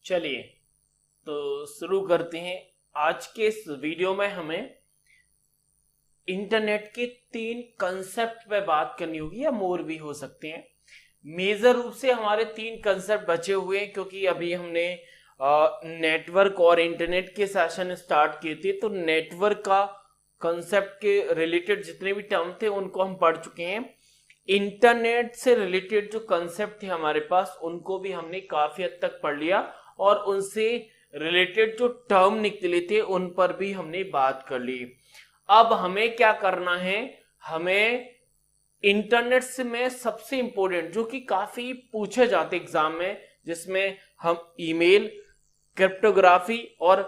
चलिए तो शुरू करते हैं। आज के इस वीडियो में हमें इंटरनेट के 3 कंसेप्ट पे बात करनी होगी, या मोर भी हो सकते हैं। मेजर रूप से हमारे 3 कंसेप्ट बचे हुए हैं, क्योंकि अभी हमने नेटवर्क और इंटरनेट के सेशन स्टार्ट किए थे, तो नेटवर्क का कंसेप्ट के रिलेटेड जितने भी टर्म थे उनको हम पढ़ चुके हैं। इंटरनेट से रिलेटेड जो कंसेप्ट थे हमारे पास, उनको भी हमने काफी हद तक पढ़ लिया, और उनसे रिलेटेड जो टर्म निकले थे उन पर भी हमने बात कर ली। अब हमें क्या करना है, हमें इंटरनेट से में सबसे इंपॉर्टेंट जो कि काफी पूछे जाते एग्जाम में, जिसमें हम ईमेल, क्रिप्टोग्राफी और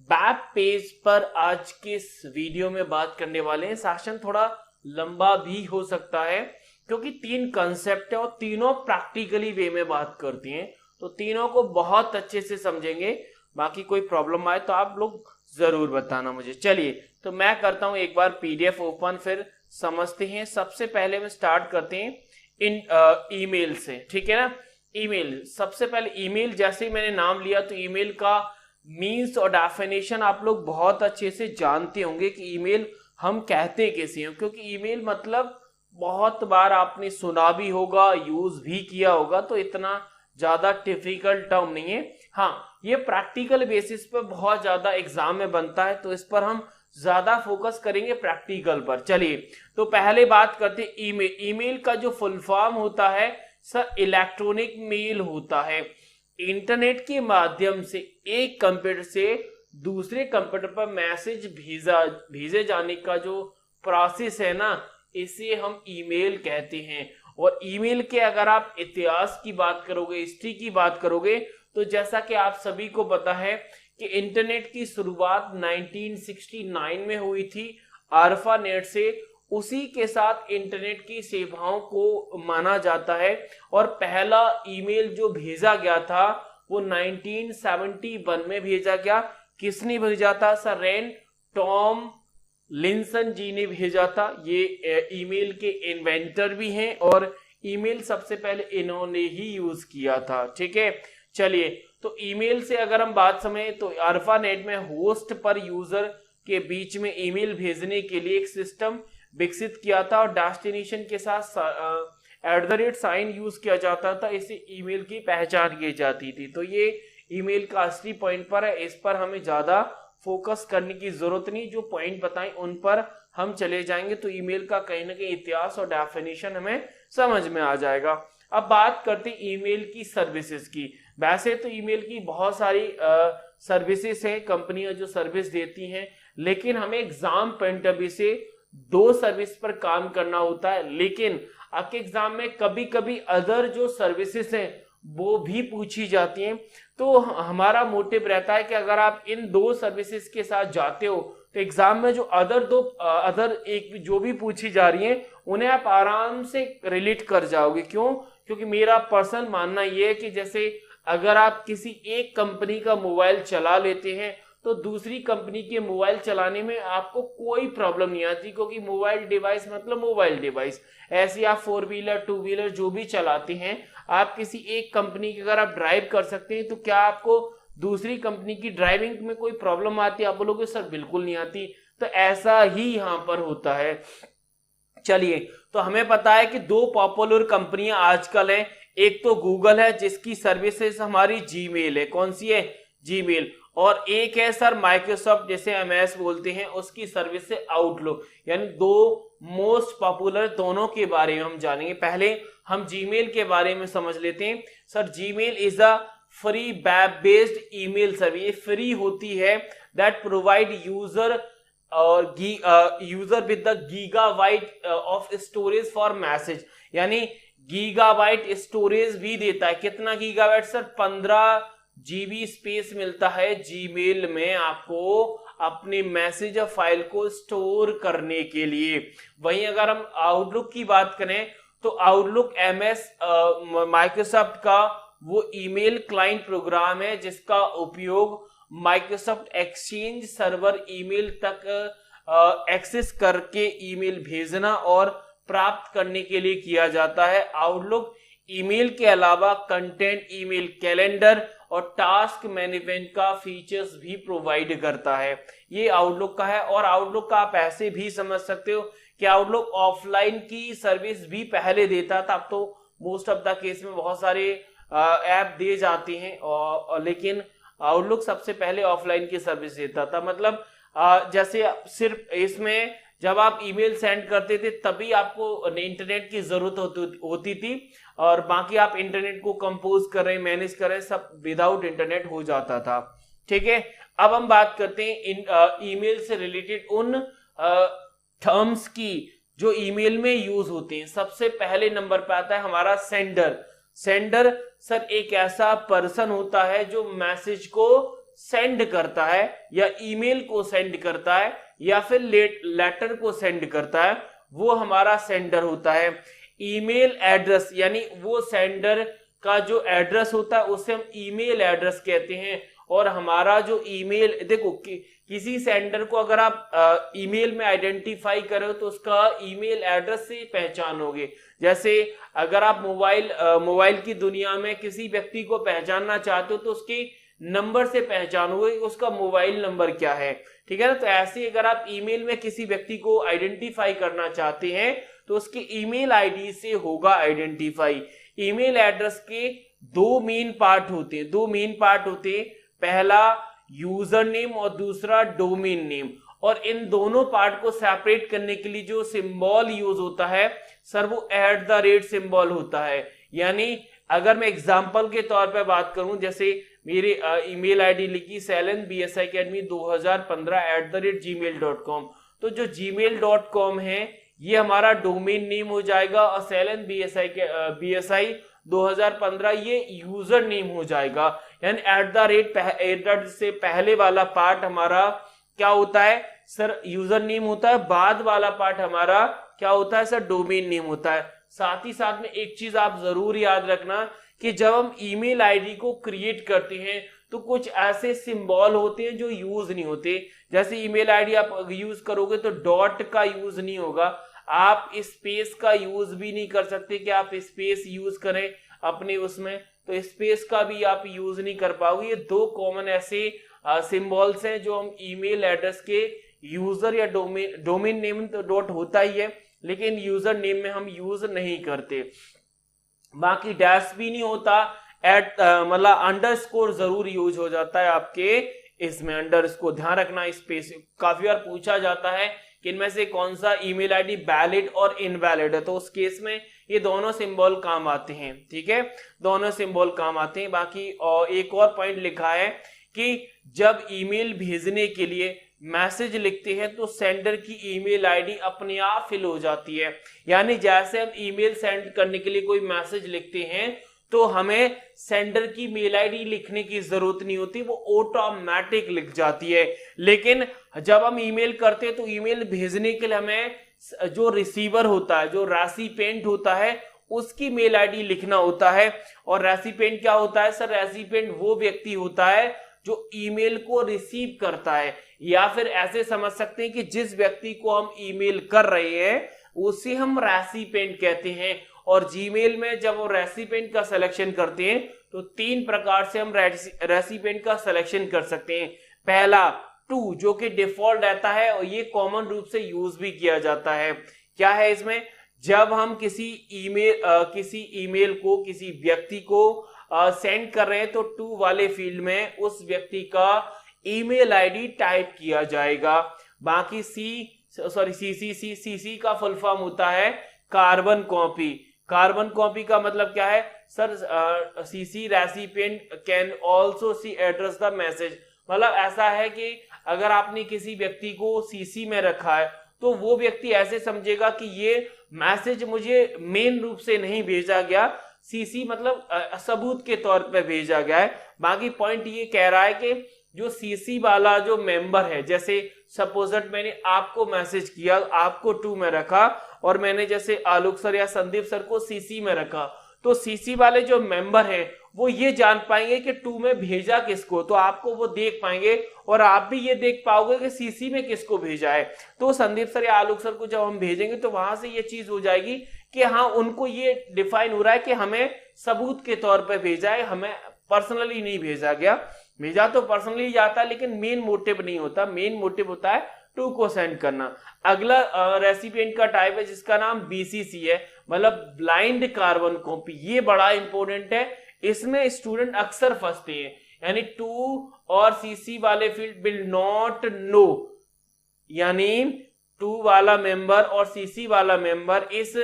वेब पेज पर आज के इस वीडियो में बात करने वाले हैं। सेशन थोड़ा लंबा भी हो सकता है, क्योंकि 3 कंसेप्ट है और तीनों प्रैक्टिकली वे में बात करती हैं, तो तीनों को बहुत अच्छे से समझेंगे। बाकी कोई प्रॉब्लम आए तो आप लोग जरूर बताना मुझे। चलिए तो मैं करता हूं एक बार पीडीएफ ओपन, फिर समझते हैं। सबसे पहले में स्टार्ट करते हैं ईमेल से, ठीक है ना। ईमेल, सबसे पहले ईमेल, जैसे ही मैंने नाम लिया तो ईमेल का मीन्स और डेफिनेशन आप लोग बहुत अच्छे से जानते होंगे कि ईमेल हम कहते कैसे हैं, क्योंकि ईमेल मतलब बहुत बार आपने सुना भी होगा, यूज भी किया होगा, तो इतना ज्यादा डिफिकल्ट टर्म नहीं है। हाँ, ये प्रैक्टिकल बेसिस पर बहुत ज्यादा एग्जाम में बनता है, तो इस पर हम ज्यादा फोकस करेंगे प्रैक्टिकल पर। चलिए तो पहले बात करते हैं ईमेल। ईमेल का जो फुल फॉर्म होता है सर, इलेक्ट्रॉनिक मेल होता है। इंटरनेट के माध्यम से एक कंप्यूटर से दूसरे कंप्यूटर पर मैसेज भेजे जाने का जो प्रोसेस है ना, इसे हम ईमेल कहते हैं। और ईमेल के अगर आप इतिहास की बात करोगे, हिस्ट्री की बात करोगे, तो जैसा कि आप सभी को पता है कि इंटरनेट की शुरुआत 1969 में हुई थी ARPANET से। उसी के साथ इंटरनेट की सेवाओं को माना जाता है, और पहला ईमेल जो भेजा गया था वो 1971 में भेजा गया। किसने भेजा था सर? रेन टॉम लिंसन जी ने भेजा था। ये ईमेल के इन्वेंटर भी हैं, और ईमेल सबसे पहले इन्होंने ही यूज किया था, ठीक है। चलिए तो ईमेल से अगर हम बात समझें तो ARPANET में होस्ट पर यूजर के बीच में ईमेल भेजने के लिए एक सिस्टम विकसित किया था, और डेस्टिनेशन के साथ @ यूज किया जाता था। इसे ईमेल की पहचान की जाती थी। तो ये ईमेल का असली पॉइंट पर है, इस पर हमें ज्यादा फोकस करने की जरूरत नहीं। जो पॉइंट बताएं उन पर हम चले जाएंगे, तो ईमेल का कहीं ना कहीं इतिहास और डेफिनेशन हमें समझ में आ जाएगा। अब बात करते हैं ईमेल की सर्विसेज की। वैसे तो ईमेल की बहुत सारी सर्विसेज हैं, कंपनियां जो सर्विस देती हैं, लेकिन हमें एग्जाम पॉइंट ऑफ व्यू से 2 सर्विस पर काम करना होता है। लेकिन आपके एग्जाम में कभी कभी अदर जो सर्विसेज हैं वो भी पूछी जाती हैं, तो हमारा मोटिव रहता है कि अगर आप इन 2 सर्विसेज के साथ जाते हो तो एग्जाम में जो अदर एक जो भी पूछी जा रही है उन्हें आप आराम से रिलेट कर जाओगे। क्यों? क्योंकि मेरा पर्सनल मानना यह है कि जैसे अगर आप किसी एक कंपनी का मोबाइल चला लेते हैं तो दूसरी कंपनी के मोबाइल चलाने में आपको कोई प्रॉब्लम नहीं आती, क्योंकि मोबाइल डिवाइस मतलब मोबाइल डिवाइस। ऐसे आप 4 व्हीलर 2 व्हीलर जो भी चलाते हैं, आप किसी एक कंपनी की अगर आप ड्राइव कर सकते हैं, तो क्या आपको दूसरी कंपनी की ड्राइविंग में कोई प्रॉब्लम आती है? आप बोलोगे सर बिल्कुल नहीं आती। तो ऐसा ही यहां पर होता है। चलिए तो हमें पता है कि 2 पॉपुलर कंपनियां आजकल हैं। एक तो गूगल है जिसकी सर्विसेज हमारी जीमेल है। कौन सी है? जीमेल। और एक है सर माइक्रोसॉफ्ट, जैसे MS बोलते हैं, उसकी सर्विस है आउटलुक। यानी 2 मोस्ट पॉपुलर, दोनों के बारे में हम जानेंगे। पहले हम जीमेल के बारे में समझ लेते हैं। Sir Gmail is a free web based email service. ये फ्री होती है, दैट प्रोवाइड यूजर और user with the gigabyte of storage for message. यानी गीगाबाइट स्टोरेज भी देता है। कितना गीगाबाइट सर? 15 GB स्पेस मिलता है जीमेल में आपको अपने मैसेज फाइल को स्टोर करने के लिए। वहीं अगर हम आउटलुक की बात करें तो आउटलुक MS माइक्रोसॉफ्ट का वो ईमेल क्लाइंट प्रोग्राम है जिसका उपयोग माइक्रोसॉफ्ट एक्सचेंज सर्वर ईमेल तक एक्सेस करके ईमेल भेजना और प्राप्त करने के लिए किया जाता है। आउटलुक ईमेल के अलावा कंटेंट ईमेल कैलेंडर और टास्क मैनेजमेंट का फीचर्स भी प्रोवाइड करता है। ये आउटलुक का है। और आउटलुक का आप ऐसे भी समझ सकते हो कि आउटलुक ऑफलाइन की सर्विस भी पहले देता था। अब तो मोस्ट ऑफ द केस में बहुत सारे ऐप दे जाते हैं और लेकिन आउटलुक सबसे पहले ऑफलाइन की सर्विस देता था। मतलब जैसे सिर्फ इसमें जब आप ईमेल सेंड करते थे तभी आपको इंटरनेट की जरूरत होती थी और बाकी आप इंटरनेट को कंपोज कर रहे, मैनेज कर रहे, सब विदाउट इंटरनेट हो जाता था। ठीक है, अब हम बात करते हैं इन ईमेल से रिलेटेड उन टर्म्स की जो ईमेल में यूज होते हैं। सबसे पहले नंबर पे आता है हमारा सेंडर। सेंडर सर एक ऐसा पर्सन होता है जो मैसेज को सेंड करता है या ईमेल को सेंड करता है या फिर लेटर को सेंड करता है, वो हमारा सेंडर होता है। ईमेल एड्रेस यानी वो सेंडर का जो एड्रेस होता है उसे हम ईमेल एड्रेस कहते हैं। और हमारा जो ईमेल, देखो किसी सेंडर को अगर आप ईमेल में आइडेंटिफाई करो तो उसका ईमेल एड्रेस से पहचानोगे। जैसे अगर आप मोबाइल की दुनिया में किसी व्यक्ति को पहचानना चाहते हो तो उसके नंबर से पहचानोगे उसका मोबाइल नंबर क्या है। ठीक है ना, तो ऐसे अगर आप ईमेल में किसी व्यक्ति को आइडेंटिफाई करना चाहते हैं तो उसके ईमेल आईडी से होगा आइडेंटिफाई। ईमेल एड्रेस के दो मेन पार्ट होते हैं, पहला यूजर नेम और दूसरा डोमेन नेम। और इन दोनों पार्ट को सेपरेट करने के लिए जो सिंबल यूज होता है सर वो @ सिंबल होता है। यानी अगर मैं एग्जांपल के तौर पे बात करूं, जैसे मेरी ईमेल आईडी लिखी salenbsiacademy2015 तो जो gmail.com है ये हमारा डोमेन नेम हो जाएगा और salenbsi2015 ये यूजर नेम हो जाएगा। यानी @ से पहले वाला पार्ट हमारा क्या होता है सर, यूजर नेम होता है, बाद वाला पार्ट हमारा क्या होता है सर, डोमेन नेम होता है। साथ ही साथ में एक चीज आप जरूर याद रखना कि जब हम ईमेल आईडी को क्रिएट करते हैं तो कुछ ऐसे सिंबल होते हैं जो यूज नहीं होते। जैसे ईमेल आईडी आप यूज करोगे तो डॉट का यूज नहीं होगा, आप स्पेस का यूज भी नहीं कर सकते कि आप स्पेस यूज करें अपने उसमें, तो स्पेस का भी आप यूज नहीं कर पाओगे। ये दो कॉमन ऐसे सिंबल्स हैं जो हम ईमेल एड्रेस के यूजर या डोमेन नेम तो डॉट होता ही है लेकिन यूजर नेम में हम यूज नहीं करते। बाकी डैश भी नहीं होता, मतलब अंडरस्कोर जरूर यूज हो जाता है आपके इसमें, अंडरस्कोर ध्यान रखना। स्पेस काफी बार पूछा जाता है कि इनमें से कौन सा ईमेल आईडी वैलिड और इनवैलिड है, तो उस केस में ये दोनों सिंबल काम आते हैं। ठीक है, दोनों सिंबल काम आते हैं। बाकी एक और पॉइंट लिखा है कि जब ईमेल भेजने के लिए मैसेज लिखते हैं तो सेंडर की ईमेल आईडी अपने आप फिल हो जाती है। यानी जैसे हम ईमेल सेंड करने के लिए कोई मैसेज लिखते हैं तो हमें सेंडर की मेल आईडी लिखने की जरूरत नहीं होती, वो ऑटोमेटिक लिख जाती है। लेकिन जब हम ईमेल करते हैं तो ईमेल भेजने के लिए हमें जो रिसीवर होता है, जो रेसिपिएंट होता है, उसकी मेल आईडी लिखना होता है। और रेसिपिएंट क्या होता है सर, रेसिपिएंट वो व्यक्ति होता है जो ईमेल को रिसीव करता है, या फिर ऐसे समझ सकते हैं कि जिस व्यक्ति को हम ईमेल कर रहे हैं उसे हम रेसिपिएंट कहते हैं। और जीमेल में जब वो रेसिपिएंट का सिलेक्शन करते हैं तो तीन प्रकार से हम रेसिपिएंट का सिलेक्शन कर सकते हैं। पहला टू जो कि डिफॉल्ट रहता है और ये कॉमन रूप से यूज भी किया जाता है। क्या है इसमें, जब हम किसी ईमेल को किसी व्यक्ति को सेंड कर रहे हैं तो टू वाले फील्ड में उस व्यक्ति का ईमेल आईडी टाइप किया जाएगा। बाकी सीसी का फुल फॉर्म होता है कार्बन कॉपी। कार्बन कॉपी का मतलब क्या है sir, CC recipient can also C address the message. मतलब ऐसा है कि अगर आपने किसी व्यक्ति को सीसी में रखा है तो वो व्यक्ति ऐसे समझेगा कि ये मैसेज मुझे मेन रूप से नहीं भेजा गया, सीसी मतलब सबूत के तौर पे भेजा गया है। बाकी पॉइंट ये कह रहा है कि जो सीसी वाला जो मेंबर है, जैसे सपोजट मैंने आपको मैसेज किया, आपको टू में रखा और मैंने जैसे आलोक सर या संदीप सर को सीसी में रखा, तो सीसी वाले जो मेंबर हैं वो ये जान पाएंगे कि टू में भेजा किसको, तो आपको वो देख पाएंगे और आप भी ये देख पाओगे कि सीसी में किसको भेजा है। तो संदीप सर या आलोक सर को जब हम भेजेंगे तो वहां से ये चीज हो जाएगी कि हाँ उनको ये डिफाइन हो रहा है कि हमें सबूत के तौर पे भेजा है, हमें पर्सनली नहीं भेजा गया। भेजा तो पर्सनली जाता है लेकिन मेन मोटिव नहीं होता, मेन मोटिव होता है टू को सेंड करना। अगला रेसिपिएंट का टाइप है जिसका नाम बीसीसी है, मतलब ब्लाइंड कार्बन कॉपी। ये बड़ा इंपॉर्टेंट है, इसमें स्टूडेंट अक्सर फंसते हैं, यानी टू और सीसी वाले फील्ड विल नॉट नो, यानी टू वाला मेंबर और सीसी वाला मेंबर इस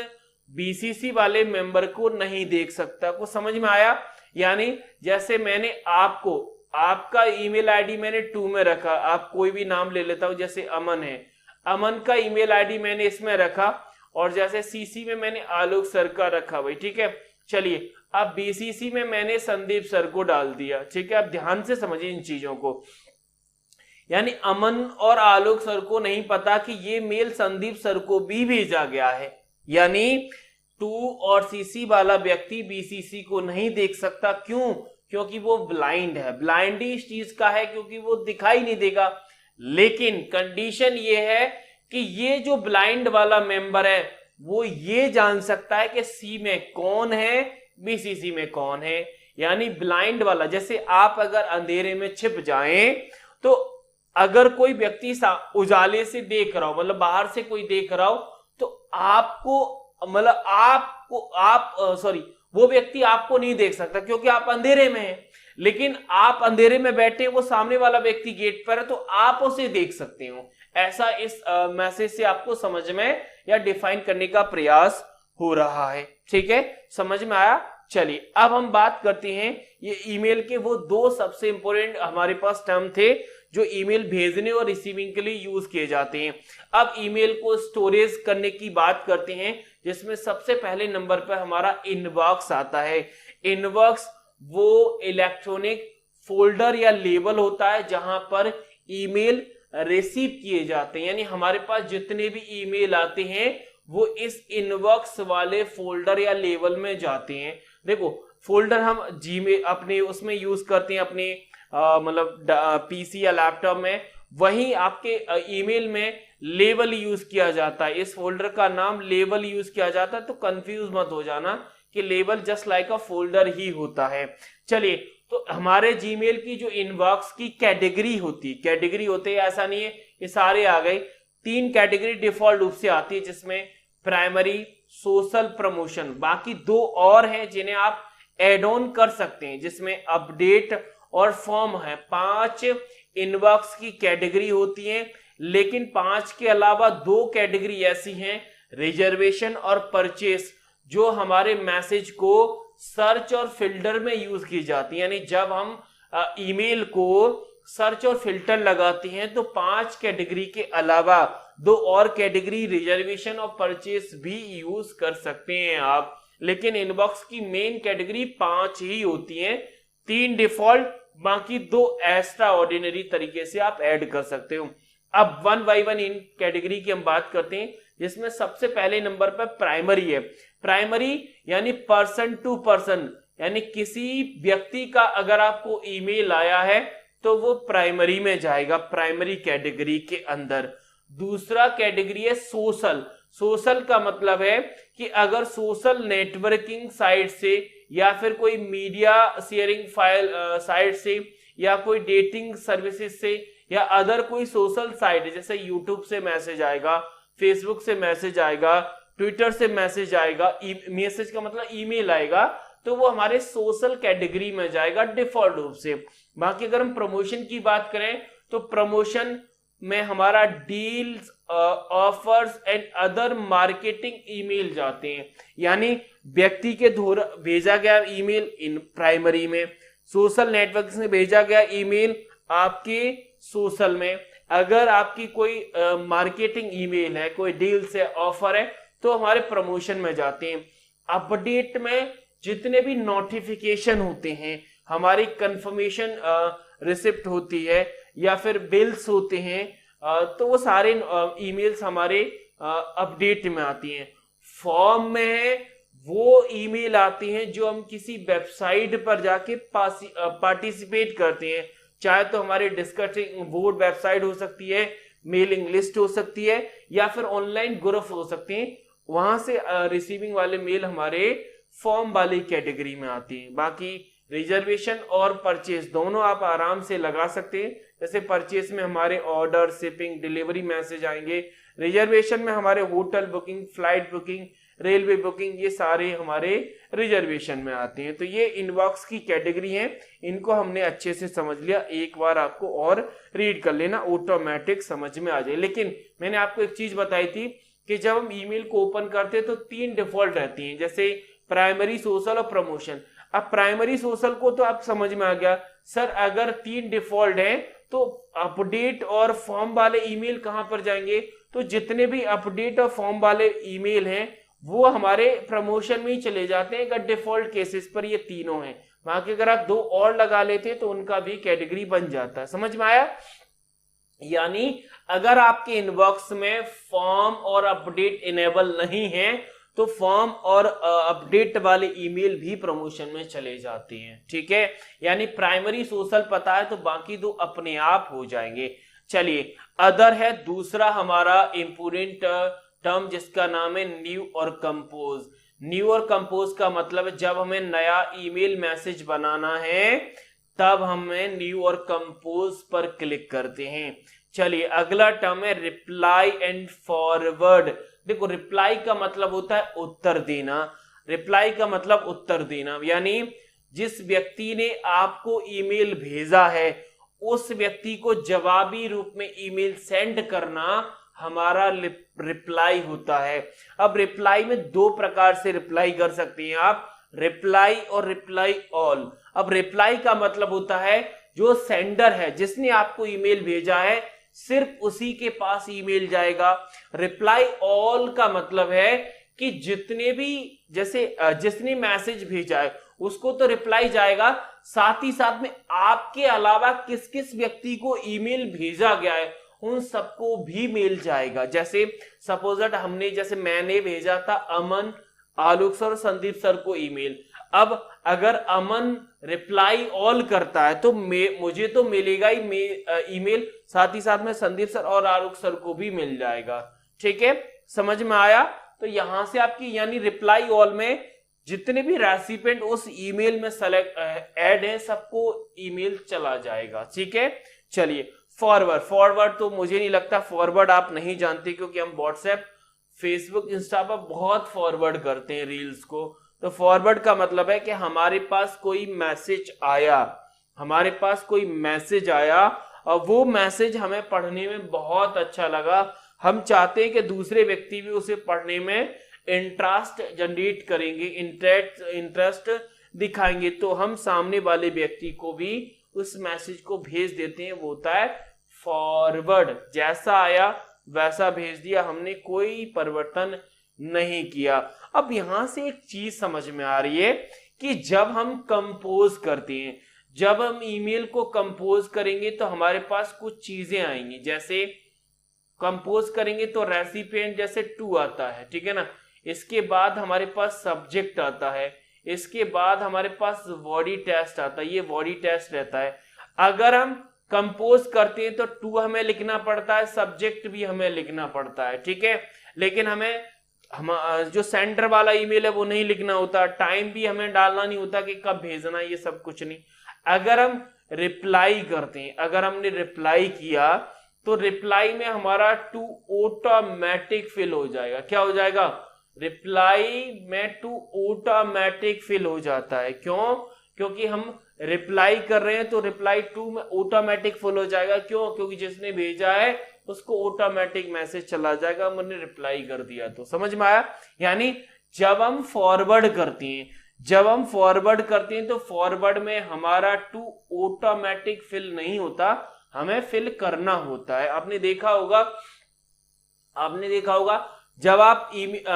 बीसीसी वाले मेंबर को नहीं देख सकता। को समझ में आया? यानी जैसे मैंने आपको, आपका ईमेल आईडी मैंने टू में रखा, आप कोई भी नाम ले लेता हूं, जैसे अमन है, अमन का ईमेल आईडी मैंने इसमें रखा, और जैसे सीसी में मैंने आलोक सर का रखा भाई, ठीक है। चलिए अब बीसीसी में मैंने संदीप सर को डाल दिया, ठीक है। अब ध्यान से समझिए इन चीजों को, यानी अमन और आलोक सर को नहीं पता कि ये मेल संदीप सर को भी भेजा गया है, यानी टू और सीसी वाला व्यक्ति बीसीसी को नहीं देख सकता। क्यों? क्योंकि वो ब्लाइंड है। ब्लाइंड ही इस चीज का है क्योंकि वो दिखाई नहीं देगा। लेकिन कंडीशन ये है कि ये जो ब्लाइंड वाला मेंबर है वो ये जान सकता है कि सी में कौन है, बीसीसी में कौन है। यानी ब्लाइंड वाला, जैसे आप अगर अंधेरे में छिप जाएं तो अगर कोई व्यक्ति उजाले से देख रहा हो, मतलब बाहर से कोई देख रहा हो, तो आपको, मतलब वो व्यक्ति आपको नहीं देख सकता क्योंकि आप अंधेरे में हैं। लेकिन आप अंधेरे में बैठे, वो सामने वाला व्यक्ति गेट पर है तो आप उसे देख सकते हो। ऐसा इस मैसेज से आपको समझ में या डिफाइन करने का प्रयास हो रहा है, ठीक है। समझ में आया? चलिए अब हम बात करते हैं ये ईमेल के वो दो सबसे इंपॉर्टेंट हमारे पास टर्म थे जो ईमेल भेजने और रिसीविंग के लिए यूज किए जाते हैं। अब ईमेल को स्टोरेज करने की बात करते हैं, जिसमें सबसे पहले नंबर पर हमारा इनबॉक्स आता है। इनबॉक्स वो इलेक्ट्रॉनिक फोल्डर या लेबल होता है जहां पर ईमेल रिसीव किए जाते हैं, यानी हमारे पास जितने भी ईमेल आते हैं वो इस इनबॉक्स वाले फोल्डर या लेबल में जाते हैं। देखो फोल्डर हम जीमेल अपने उसमें यूज करते हैं, अपने मतलब पीसी या लैपटॉप में, वहीं आपके ईमेल में लेबल यूज किया जाता है। इस फोल्डर का नाम लेबल यूज किया जाता है, तो कंफ्यूज मत हो जाना कि label just like a folder ही होता है। चलिए तो हमारे जीमेल की जो इनबॉक्स की कैटेगरी होती है, ऐसा नहीं है ये सारे आ गए। 3 कैटेगरी डिफॉल्ट रूप से आती है, जिसमें प्राइमरी, सोशल, प्रमोशन। बाकी 2 और हैं जिन्हें आप एड ऑन कर सकते हैं, जिसमें अपडेट और फॉर्म है। 5 इनबॉक्स की कैटेगरी होती है, लेकिन 5 के अलावा 2 कैटेगरी ऐसी हैं, रिजर्वेशन और परचेस, जो हमारे मैसेज को सर्च और फिल्टर में यूज की जाती है। यानी जब हम ईमेल को सर्च और फिल्टर लगाते हैं तो 5 कैटेगरी के अलावा 2 और कैटेगरी रिजर्वेशन और परचेस भी यूज कर सकते हैं आप। लेकिन इनबॉक्स की मेन कैटेगरी 5 ही होती है, 3 डिफॉल्ट, बाकी 2 एक्स्ट्रा ऑर्डिनरी तरीके से आप ऐड कर सकते हो। अब 1 बाय 1 इन कैटेगरी की हम बात करते हैं, जिसमें सबसे पहले नंबर पर प्राइमरी है। प्राइमरी यानी पर्सन टू पर्सन, यानी किसी व्यक्ति का अगर आपको ईमेल आया है तो वो प्राइमरी में जाएगा, प्राइमरी कैटेगरी के अंदर। दूसरा कैटेगरी है सोशल। सोशल का मतलब है कि अगर सोशल नेटवर्किंग साइट से या फिर कोई मीडिया शेयरिंग फाइल साइट से या कोई डेटिंग सर्विसेज से या अदर कोई सोशल साइट है, जैसे यूट्यूब से मैसेज आएगा, फेसबुक से मैसेज आएगा, ट्विटर से मैसेज आएगा, मैसेज का मतलब ईमेल आएगा, तो वो हमारे सोशल कैटेगरी में जाएगा डिफॉल्ट रूप से। बाकी अगर हम प्रमोशन की बात करें तो प्रमोशन में हमारा deals, offers and other marketing email जाते हैं, यानी व्यक्ति के द्वारा भेजा गया ईमेल इन प्राइमरी में, सोशल नेटवर्क से भेजा गया ईमेल आपके सोशल में। अगर आपकी कोई मार्केटिंग ईमेल है, कोई डील्स है, ऑफर है, तो हमारे प्रमोशन में जाते हैं। अपडेट में जितने भी नोटिफिकेशन होते हैं, हमारी कंफर्मेशन रिसिप्ट होती है या फिर बिल्स होते हैं, तो वो सारे ईमेल्स हमारे अपडेट में आती हैं। फॉर्म में वो ईमेल आती हैं जो हम किसी वेबसाइट पर जाके पार्टिसिपेट करते हैं, चाहे तो हमारी डिस्कसिंग बोर्ड वेबसाइट हो सकती है, मेलिंग लिस्ट हो सकती है, या फिर ऑनलाइन ग्रुप हो सकते हैं, वहां से रिसीविंग वाले मेल हमारे फॉर्म वाली कैटेगरी में आती हैं। बाकी रिजर्वेशन और परचेज दोनों आप आराम से लगा सकते हैं। जैसे परचेज में हमारे ऑर्डर, शिपिंग, डिलीवरी मैसेज आएंगे। रिजर्वेशन में हमारे hotel booking, flight booking, railway booking, ये सारे हमारे रिजर्वेशन में आते हैं। तो ये इनबॉक्स की कैटेगरी है, इनको हमने अच्छे से समझ लिया। एक बार आपको और रीड कर लेना, ऑटोमेटिक समझ में आ जाए। लेकिन मैंने आपको एक चीज बताई थी कि जब हम ईमेल को ओपन करते हैं तो 3 डिफॉल्ट रहती हैं, जैसे प्राइमरी, सोशल और प्रमोशन। अब प्राइमरी सोशल को तो आप समझ में आ गया सर, अगर 3 डिफॉल्ट हैं तो अपडेट और फॉर्म वाले ईमेल कहां पर जाएंगे? तो जितने भी अपडेट और फॉर्म वाले ईमेल हैं वो हमारे प्रमोशन में ही चले जाते हैं, अगर डिफॉल्ट केसेस पर ये तीनों हैं। बाकी अगर आप 2 और लगा लेते तो उनका भी कैटेगरी बन जाता है। समझ में आया? यानी अगर आपके इनबॉक्स में फॉर्म और अपडेट इनेबल नहीं है तो फॉर्म और अपडेट वाले ईमेल भी प्रमोशन में चले जाते हैं। ठीक है, यानी प्राइमरी सोशल पता है तो बाकी 2 अपने आप हो जाएंगे। चलिए, अदर है दूसरा हमारा इंपोर्टेंट टर्म, जिसका नाम है न्यू और कंपोज। न्यू और कंपोज का मतलब है जब हमें नया ईमेल मैसेज बनाना है तब हमें न्यू और कंपोज पर क्लिक करते हैं। चलिए, अगला टर्म है रिप्लाई एंड फॉरवर्ड। देखो, रिप्लाई का मतलब होता है उत्तर देना। रिप्लाई का मतलब उत्तर देना, यानी जिस व्यक्ति ने आपको ईमेल भेजा है उस व्यक्ति को जवाबी रूप में ईमेल सेंड करना हमारा रिप्लाई होता है। अब रिप्लाई में 2 प्रकार से रिप्लाई कर सकते हैं आप, रिप्लाई और रिप्लाई ऑल। अब रिप्लाई का मतलब होता है जो सेंडर है, जिसने आपको ईमेल भेजा है, सिर्फ उसी के पास ईमेल जाएगा। रिप्लाई ऑल का मतलब है कि जितने भी, जैसे जिसने मैसेज भेजा है उसको तो रिप्लाई जाएगा, साथ ही साथ में आपके अलावा किस किस व्यक्ति को ईमेल भेजा गया है उन सबको भी मेल जाएगा। जैसे सपोज दैट हमने, जैसे मैंने भेजा था अमन, आलोक सर और संदीप सर को ईमेल। अब अगर अमन रिप्लाई ऑल करता है तो मुझे तो मिलेगा ही ईमेल, साथ ही साथ में संदीप सर और आलोक सर को भी मिल जाएगा। ठीक है, समझ में आया? तो यहां से आपकी, यानी रिप्लाई ऑल में जितने भी रेसिपिएंट उस ईमेल में सेलेक्ट ऐड है सबको ईमेल चला जाएगा। ठीक है, चलिए फॉरवर्ड तो मुझे नहीं लगता फॉरवर्ड आप नहीं जानते, क्योंकि हम व्हाट्सएप, फेसबुक, इंस्टा पर बहुत फॉरवर्ड करते हैं रील्स को। तो फॉरवर्ड का मतलब है कि हमारे पास कोई मैसेज आया और वो मैसेज हमें पढ़ने में बहुत अच्छा लगा, हम चाहते हैं कि दूसरे व्यक्ति भी उसे पढ़ने में इंटरेस्ट जनरेट करेंगे, इंटरेस्ट दिखाएंगे, तो हम सामने वाले व्यक्ति को भी उस मैसेज को भेज देते हैं। वो होता है फॉरवर्ड। जैसा आया वैसा भेज दिया, हमने कोई परिवर्तन नहीं किया। अब यहां से एक चीज समझ में आ रही है कि जब हम कंपोज करते हैं, जब हम ईमेल को कंपोज करेंगे तो हमारे पास कुछ चीजें आएंगी। जैसे कंपोज करेंगे तो रेसिपिएंट जैसे टू आता है, ठीक है ना। इसके बाद हमारे पास सब्जेक्ट आता है, इसके बाद हमारे पास बॉडी टेस्ट आता है, ये बॉडी टेस्ट रहता है। अगर हम कंपोज करते हैं तो टू हमें लिखना पड़ता है, सब्जेक्ट भी हमें लिखना पड़ता है, ठीक है। लेकिन हमें जो सेंडर वाला ईमेल है वो नहीं लिखना होता, टाइम भी हमें डालना नहीं होता कि कब भेजना, ये सब कुछ नहीं। अगर हम रिप्लाई करते हैं, अगर हमने रिप्लाई किया तो रिप्लाई में हमारा टू ऑटोमेटिक फिल हो जाएगा। क्या हो जाएगा? रिप्लाई में टू ऑटोमेटिक फिल हो जाता है। क्यों? क्योंकि हम रिप्लाई कर रहे हैं तो रिप्लाई टू में ऑटोमेटिक फिल हो जाएगा। क्यों? क्योंकि जिसने भेजा है उसको ऑटोमेटिक मैसेज चला जाएगा, मैंने रिप्लाई कर दिया। तो समझ में आया? यानी जब हम फॉरवर्ड करते हैं तो फॉरवर्ड में हमारा टू ऑटोमेटिक फिल नहीं होता, हमें फिल करना होता है। आपने देखा होगा जब आप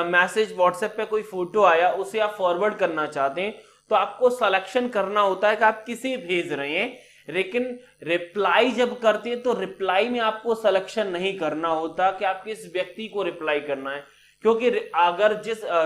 मैसेज व्हाट्सएप पे कोई फोटो आया उसे आप फॉरवर्ड करना चाहते हैं तो आपको सिलेक्शन करना होता है कि आप किसे भेज रहे हैं। लेकिन रिप्लाई जब करते हैं तो रिप्लाई में आपको सिलेक्शन नहीं करना होता कि आप किस व्यक्ति को रिप्लाई करना है, क्योंकि अगर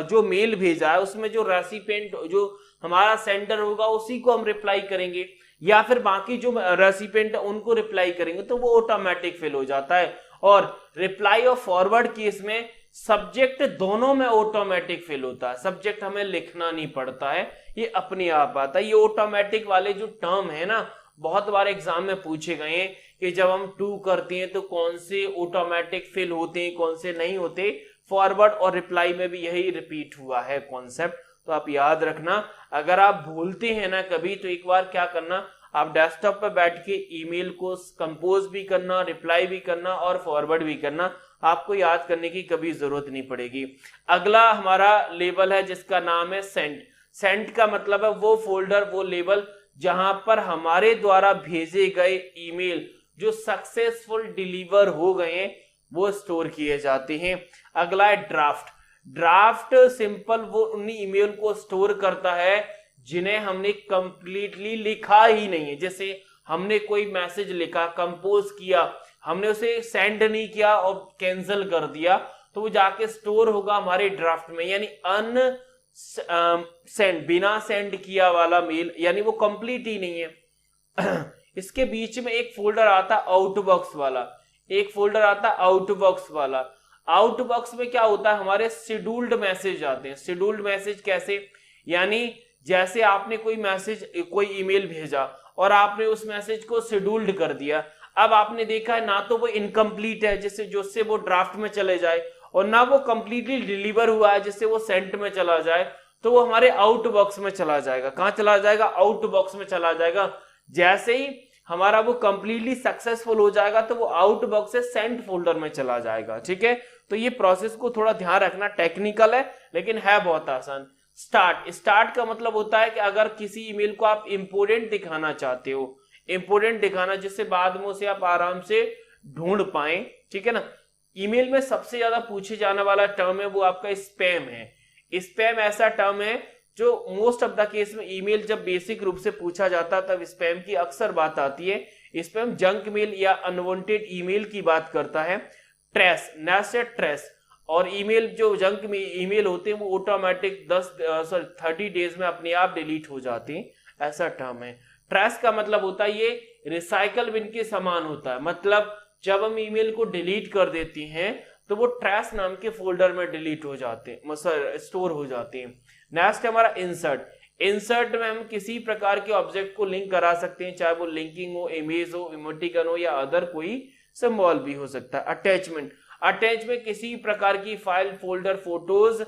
जो मेल भेजा है उसमें जो रेसिपिएंट, जो हमारा सेंडर होगा उसी को हम रिप्लाई करेंगे, या फिर बाकी जो रेसिपिएंट उनको रिप्लाई करेंगे, तो वो ऑटोमेटिक फिल हो जाता है। और रिप्लाई और फॉरवर्ड केस में सब्जेक्ट दोनों में ऑटोमेटिक फिल होता है, सब्जेक्ट हमें लिखना नहीं पड़ता है, ये अपने आप आता है। ये ऑटोमेटिक वाले जो टर्म है ना, बहुत बार एग्जाम में पूछे गए हैं कि जब हम टू करते हैं तो कौन से ऑटोमेटिक फिल होते हैं, कौन से नहीं होते। फॉरवर्ड और रिप्लाई में भी यही रिपीट हुआ है कॉन्सेप्ट, तो आप याद रखना। अगर आप भूलते हैं ना कभी, तो एक बार क्या करना, आप डेस्कटॉप पर बैठ के ईमेल को कंपोज भी करना, रिप्लाई भी करना और फॉरवर्ड भी करना, आपको याद करने की कभी जरूरत नहीं पड़ेगी। अगला हमारा लेवल है जिसका नाम है सेंड। सेंड का मतलब है वो फोल्डर, वो लेवल जहां पर हमारे द्वारा भेजे गए ईमेल जो सक्सेसफुल डिलीवर हो गए हैं वो स्टोर किए जाते हैं। अगला है ड्राफ्ट। ड्राफ्ट सिंपल वो उन्हीं ईमेल को स्टोर करता है जिन्हें हमने कंप्लीटली लिखा ही नहीं है। जैसे हमने कोई मैसेज लिखा, कंपोज किया, हमने उसे सेंड नहीं किया और कैंसिल कर दिया, तो वो जाके स्टोर होगा हमारे ड्राफ्ट में, यानी अन सेंड, बिना सेंड किया वाला मेल, यानी वो कंप्लीट ही नहीं है। इसके बीच में एक फोल्डर आता है आउटबॉक्स वाला, एक फोल्डर आता है आउटबॉक्स वाला। आउटबॉक्स में क्या होता है, हमारे शेड्यूल्ड मैसेज आते हैं। शेड्यूल्ड मैसेज कैसे, यानी जैसे आपने कोई मैसेज, कोई ईमेल भेजा और आपने उस मैसेज को शेड्यूल्ड कर दिया, अब आपने देखा है ना तो वो इनकम्प्लीट है जिससे वो ड्राफ्ट में चले जाए, और ना वो कंप्लीटली डिलीवर हुआ है जिससे वो सेंट में चला जाए, तो वो हमारे आउट बॉक्स में चला जाएगा। कहां चला जाएगा, आउट बॉक्स में चला जाएगा। जैसे ही हमारा वो कंप्लीटली सक्सेसफुल हो जाएगा तो वो आउट बॉक्स से सेंट फोल्डर में चला जाएगा। ठीक है, तो ये प्रोसेस को थोड़ा ध्यान रखना, टेक्निकल है लेकिन है बहुत आसान। स्टार्ट। स्टार्ट का मतलब होता है कि अगर किसी ईमेल को आप इंपोर्टेंट दिखाना चाहते हो, इंपोर्टेंट दिखाना जिससे बाद में उसे आप आराम से ढूंढ पाए, ठीक है ना। ईमेल में सबसे ज्यादा पूछे जाने वाला टर्म है वो आपका स्पैम है। स्पैम ऐसा टर्म है जो मोस्ट ऑफ द केस में ईमेल जब बेसिक रूप से पूछा जाता है तब स्पैम की अक्सर बात आती है। स्पैम जंक मेल या अनवांटेड ईमेल की बात करता है। ट्रेस, नेस्टेड ट्रेस, और ईमेल जो जंक में ईमेल होते हैं वो ऑटोमेटिक 30 डेज में अपने आप डिलीट हो जाते हैं, ऐसा टर्म है। ट्रेस का मतलब होता है ये रिसाइकल बिन के समान होता है, मतलब जब हम ईमेल को डिलीट कर देते हैं तो वो ट्रेस नाम के फोल्डर में डिलीट हो जाते हैं, स्टोर हो जाते हैं। नेक्स्ट हमारा इंसर्ट। इंसर्ट में हम किसी प्रकार के ऑब्जेक्ट को लिंक करा सकते हैं, चाहे वो लिंकिंग हो, इमेज हो, इमोटिकन हो या अदर कोई सिंबल भी हो सकता है। अटैचमेंट। अटैच में किसी प्रकार की file, folder, photos,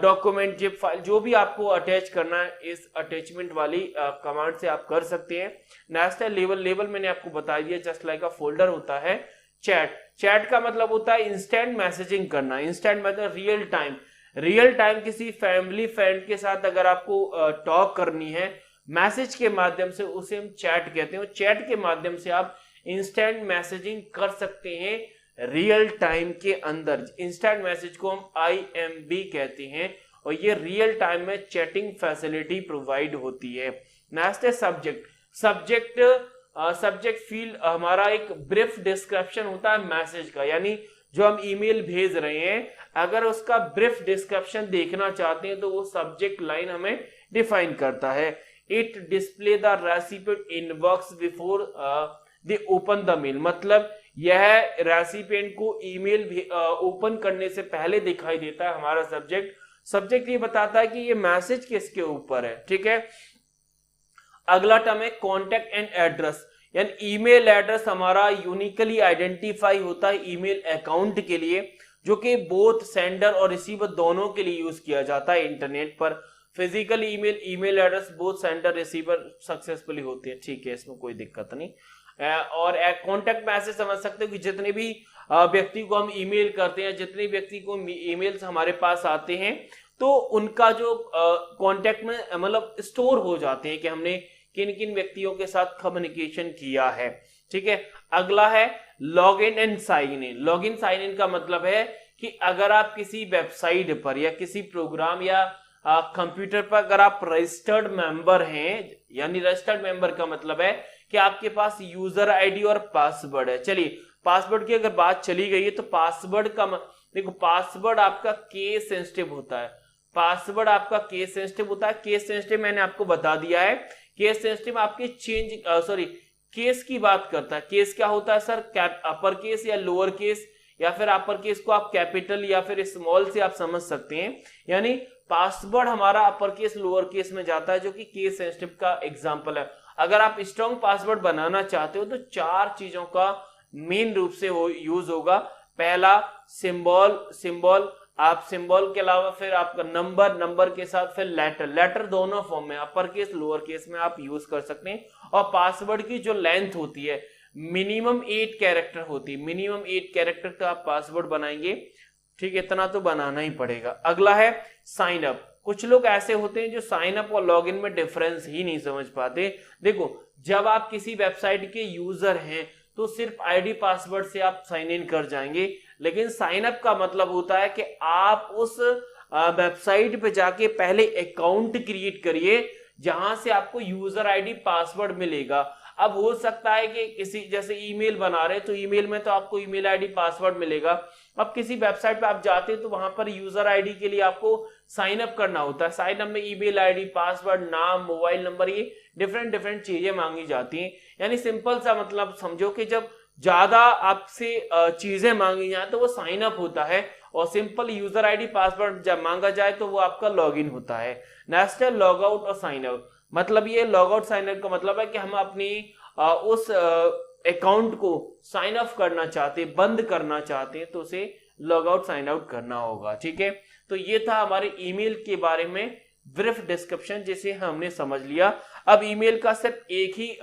document, zip file, जो भी आपको अटैच करना है इस अटैचमेंट वाली कमांड से आप कर सकते हैं। नेक्स्ट है लेवल। लेवल मैंने आपको बता दिया, जस्ट लाइक अ फोल्डर होता है। चैट। चैट का मतलब होता है इंस्टेंट मैसेजिंग करना। इंस्टेंट मतलब रियल टाइम। रियल टाइम किसी फैमिली फ्रेंड के साथ अगर आपको टॉक करनी है मैसेज के माध्यम से, उसे हम चैट कहते हैं। चैट के माध्यम से आप इंस्टेंट मैसेजिंग कर सकते हैं रियल टाइम के अंदर। इंस्टेंट मैसेज को हम IMB कहते हैं और ये रियल टाइम में चैटिंग फैसिलिटी प्रोवाइड होती है। नेक्स्ट है सब्जेक्ट। सब्जेक्ट फील्ड हमारा एक ब्रीफ डिस्क्रिप्शन होता है मैसेज का, यानी जो हम ईमेल भेज रहे हैं अगर उसका ब्रीफ डिस्क्रिप्शन देखना चाहते हैं तो वो सब्जेक्ट लाइन हमें डिफाइन करता है। It display the recipient inbox before they open the mail, मतलब यह रेसिपिएंट को ईमेल ओपन करने से पहले दिखाई देता है हमारा सब्जेक्ट। सब्जेक्ट ये बताता है कि ये मैसेज किसके ऊपर है। ठीक है, अगला टर्म है कॉन्टेक्ट एंड एड्रेस, यानी ईमेल एड्रेस हमारा यूनिकली आइडेंटिफाई होता है ईमेल अकाउंट के लिए, जो कि बोथ सेंडर और रिसीवर दोनों के लिए यूज किया जाता है इंटरनेट पर। Physical email address both sender receiver successfully होते हैं, ठीक है, इसमें कोई दिक्कत नहीं। और कॉन्टेक्ट मैसेज समझ सकते हो कि जितने भी व्यक्ति को हम ईमेल करते हैं, जितने व्यक्ति को ईमेल्स हमारे पास आते हैं तो उनका जो कॉन्टेक्ट में मतलब स्टोर हो जाते हैं कि हमने किन किन व्यक्तियों के साथ कम्युनिकेशन किया है। ठीक है, अगला है log in and sign in. Log in sign in का मतलब है कि अगर आप किसी वेबसाइट पर या किसी प्रोग्राम या कंप्यूटर पर अगर आप रजिस्टर्ड मेंबर हैं, यानी रजिस्टर्ड मेंबर का मतलब है कि आपके पास यूजर आईडी और पासवर्ड है। चलिए पासवर्ड की अगर बात चली गई है तो पासवर्ड का देखो, पासवर्ड आपका केस सेंसिटिव होता है। पासवर्ड आपका केस सेंसिटिव होता है। केस सेंसिटिव मैंने आपको बता दिया है। केस सेंसिटिव आपके केस की बात करता है। केस क्या होता है सर, अपर केस या लोअर केस या फिर अपर केस को आप कैपिटल या फिर स्मॉल से आप समझ सकते हैं। यानी पासवर्ड हमारा अपर केस लोअर केस में जाता है, जो कि केस सेंसिटिव का एग्जांपल है। अगर आप स्ट्रॉन्ग पासवर्ड बनाना चाहते हो तो 4 चीजों का मेन रूप से यूज होगा। पहला सिंबल, आप सिंबल के अलावा फिर आपका नंबर के साथ फिर लेटर दोनों फॉर्म में अपर केस लोअर केस में आप यूज कर सकते हैं। और पासवर्ड की जो लेंथ होती है मिनिमम 8 कैरेक्टर होती है, मिनिमम 8 कैरेक्टर का आप पासवर्ड बनाएंगे, ठीक है, इतना तो बनाना ही पड़ेगा। अगला है साइन अप। कुछ लोग ऐसे होते हैं जो साइन अप और लॉगिन में डिफरेंस ही नहीं समझ पाते। देखो, जब आप किसी वेबसाइट के यूजर हैं तो सिर्फ आईडी पासवर्ड से आप साइन इन कर जाएंगे, लेकिन साइन अप का मतलब होता है कि आप उस वेबसाइट पे जाके पहले अकाउंट क्रिएट करिए जहां से आपको यूजर आईडी पासवर्ड मिलेगा। अब हो सकता है कि किसी जैसे ईमेल बना रहे तो ईमेल में तो आपको ईमेल आईडी पासवर्ड मिलेगा। अब किसी वेबसाइट पे आप जाते हैं तो वहां पर यूजर आईडी के लिए आपको साइन अप करना होता है। साइन अप में ईमेल आईडी, पासवर्ड, नाम, मोबाइल नंबर, ये डिफरेंट चीजें मांगी जाती हैं। यानी सिंपल सा मतलब समझो कि जब ज्यादा आपसे चीजें मांगी जाए तो वो साइन अप होता है, और सिंपल यूजर आईडी पासवर्ड जब मांगा जाए तो वो आपका लॉगिन होता है। नेक्स्ट है लॉग आउट और साइन अप। मतलब ये लॉग आउट साइन अप का मतलब है कि हम अपनी उस अकाउंट को साइन अप करना चाहते, बंद करना चाहते हैं तो उसे लॉग आउट साइन आउट करना होगा। ठीक है, तो ये था हमारे ईमेल के बारे में ब्रीफ डिस्क्रिप्शन जिसे हमने समझ लिया। अब ईमेल का सिर्फ एक ही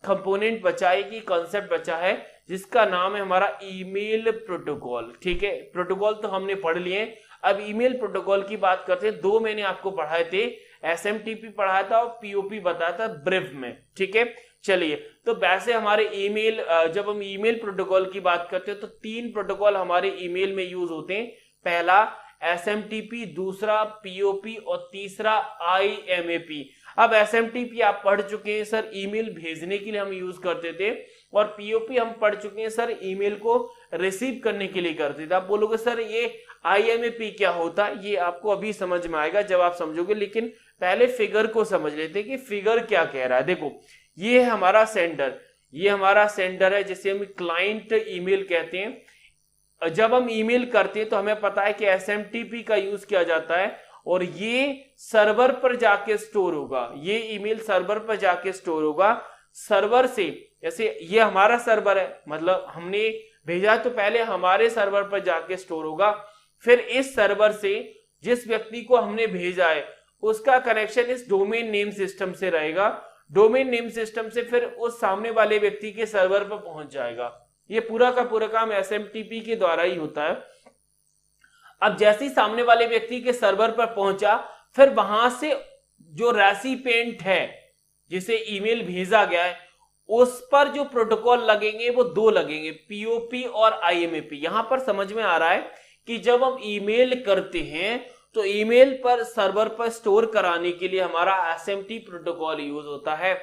कंपोनेंट बचा है, कि कॉन्सेप्ट बचा है, जिसका नाम है हमारा ईमेल प्रोटोकॉल। ठीक है, प्रोटोकॉल तो हमने पढ़ लिए। अब ईमेल प्रोटोकॉल की बात करते हैं। 2 मैंने आपको पढ़ाए थे, एसएमटीपी पढ़ाया था और पीओपी बताया था ब्रीफ में। ठीक है, चलिए, तो वैसे हमारे ईमेल, जब हम ईमेल प्रोटोकॉल की बात करते हैं तो 3 प्रोटोकॉल हमारे ईमेल में यूज होते हैं। पहला एसएमटीपी, दूसरा पीओपी और तीसरा आईएमएपी। अब एसएमटीपी आप पढ़ चुके हैं सर, ईमेल भेजने के लिए हम यूज करते थे, और पीओपी हम पढ़ चुके हैं सर, ईमेल को रिसीव करने के लिए करते थे। आप बोलोगे सर ये आईएमएपी क्या होता है, ये आपको अभी समझ में आएगा जब आप समझोगे, लेकिन पहले फिगर को समझ लेते हैं कि फिगर क्या कह रहा है। देखो, ये है हमारा सेंडर, ये हमारा सेंडर है जिसे हम क्लाइंट ईमेल कहते हैं। जब हम ईमेल करते हैं तो हमें पता है कि एसएमटीपी का यूज किया जाता है, और ये सर्वर पर जाके स्टोर होगा, ये ईमेल सर्वर पर जाके स्टोर होगा। सर्वर से, जैसे ये हमारा सर्वर है, मतलब हमने भेजा तो पहले हमारे सर्वर पर जाके स्टोर होगा, फिर इस सर्वर से जिस व्यक्ति को हमने भेजा है उसका कनेक्शन इस डोमेन नेम सिस्टम से रहेगा। डोमेन नेम सिस्टम से फिर उस सामने वाले व्यक्ति के सर्वर पर पहुंच जाएगा। ये पूरा का पूरा काम एसएमटीपी के द्वारा ही होता है। अब जैसे ही सामने वाले व्यक्ति के सर्वर पर पहुंचा, फिर वहां से जो रेसिपिएंट है जिसे ईमेल भेजा गया है उस पर जो प्रोटोकॉल लगेंगे वो 2 लगेंगे, पीओपी और आईएमएपी। यहां पर समझ में आ रहा है कि जब हम ईमेल करते हैं तो ईमेल पर सर्वर पर स्टोर कराने के लिए हमारा एसएमटी प्रोटोकॉल यूज होता है,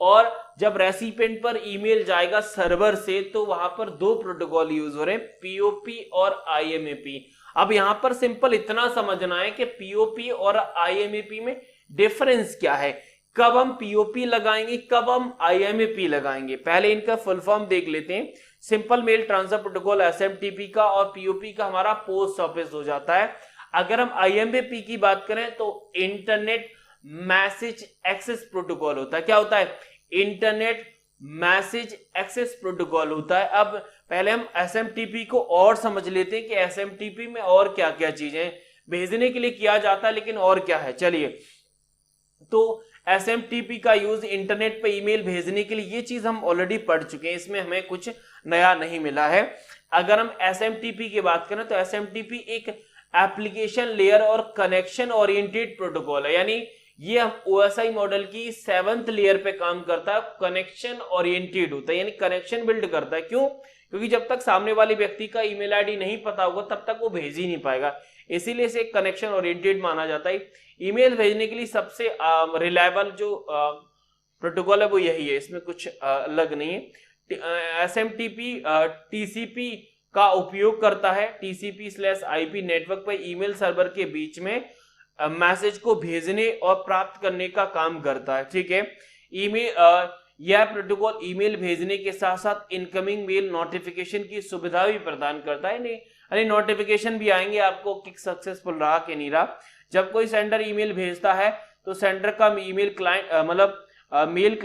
और जब रेसिपिएंट पर ईमेल जाएगा सर्वर से तो वहां पर 2 प्रोटोकॉल यूज हो रहे हैं, पीओपी और आईएमएपी। अब यहां पर सिंपल इतना समझना है कि पीओपी और आईएमएपी में डिफरेंस क्या है, कब हम पीओपी लगाएंगे, कब हम आईएमएपी लगाएंगे। पहले इनका फुल फॉर्म देख लेते हैं। Simple mail transfer protocol SMTP का, और पीओपी का हमारा पोस्ट ऑफिस हो जाता है। अगर हम आईएमएपी की बात करें तो इंटरनेट मैसेज एक्सेस प्रोटोकॉल होता है। क्या होता है? इंटरनेट मैसेज एक्सेस प्रोटोकॉल होता है। अब पहले हम एसएमटीपी को और समझ लेते हैं कि एसएमटीपी में और क्या क्या चीजें भेजने के लिए किया जाता है, लेकिन और क्या है। चलिए, तो एसएमटीपी का यूज इंटरनेट पे ईमेल भेजने के लिए, ये चीज हम ऑलरेडी पढ़ चुके हैं, इसमें हमें कुछ नया नहीं मिला है। अगर हम एसएमटीपी की बात करें तो एसएमटीपी एक एप्लीकेशन लेयर और कनेक्शन ओरिएंटेड प्रोटोकॉल है, यानी ये ओएसआई मॉडल की 7th लेयर पे काम करता है, कनेक्शन ओरिएंटेड होता है, यानी कनेक्शन बिल्ड करता है। क्यों? क्योंकि जब तक सामने वाले व्यक्ति का ईमेल आईडी नहीं पता होगा तब तक वो भेज ही नहीं पाएगा, इसीलिए इसे कनेक्शन ओरिएंटेड माना जाता है। ईमेल भेजने के लिए सबसे रिलायबल जो प्रोटोकॉल है वो यही है, इसमें कुछ अलग नहीं है। एसएमटीपी टीसीपी का उपयोग करता है, TCP/IP नेटवर्क पर ईमेल सर्वर के बीच में मैसेज को भेजने और प्राप्त करने का काम करता है। ठीक है, ईमेल यह प्रोटोकॉल ईमेल भेजने के साथ साथ इनकमिंग मेल नोटिफिकेशन की सुविधा भी प्रदान करता है। यानी नोटिफिकेशन भी आएंगे आपको कि सक्सेसफुल रहा कि नहीं रहा। जब कोई सेंडर ईमेल भेजता है तो सेंडर का ईमेल क्लाइंट मेल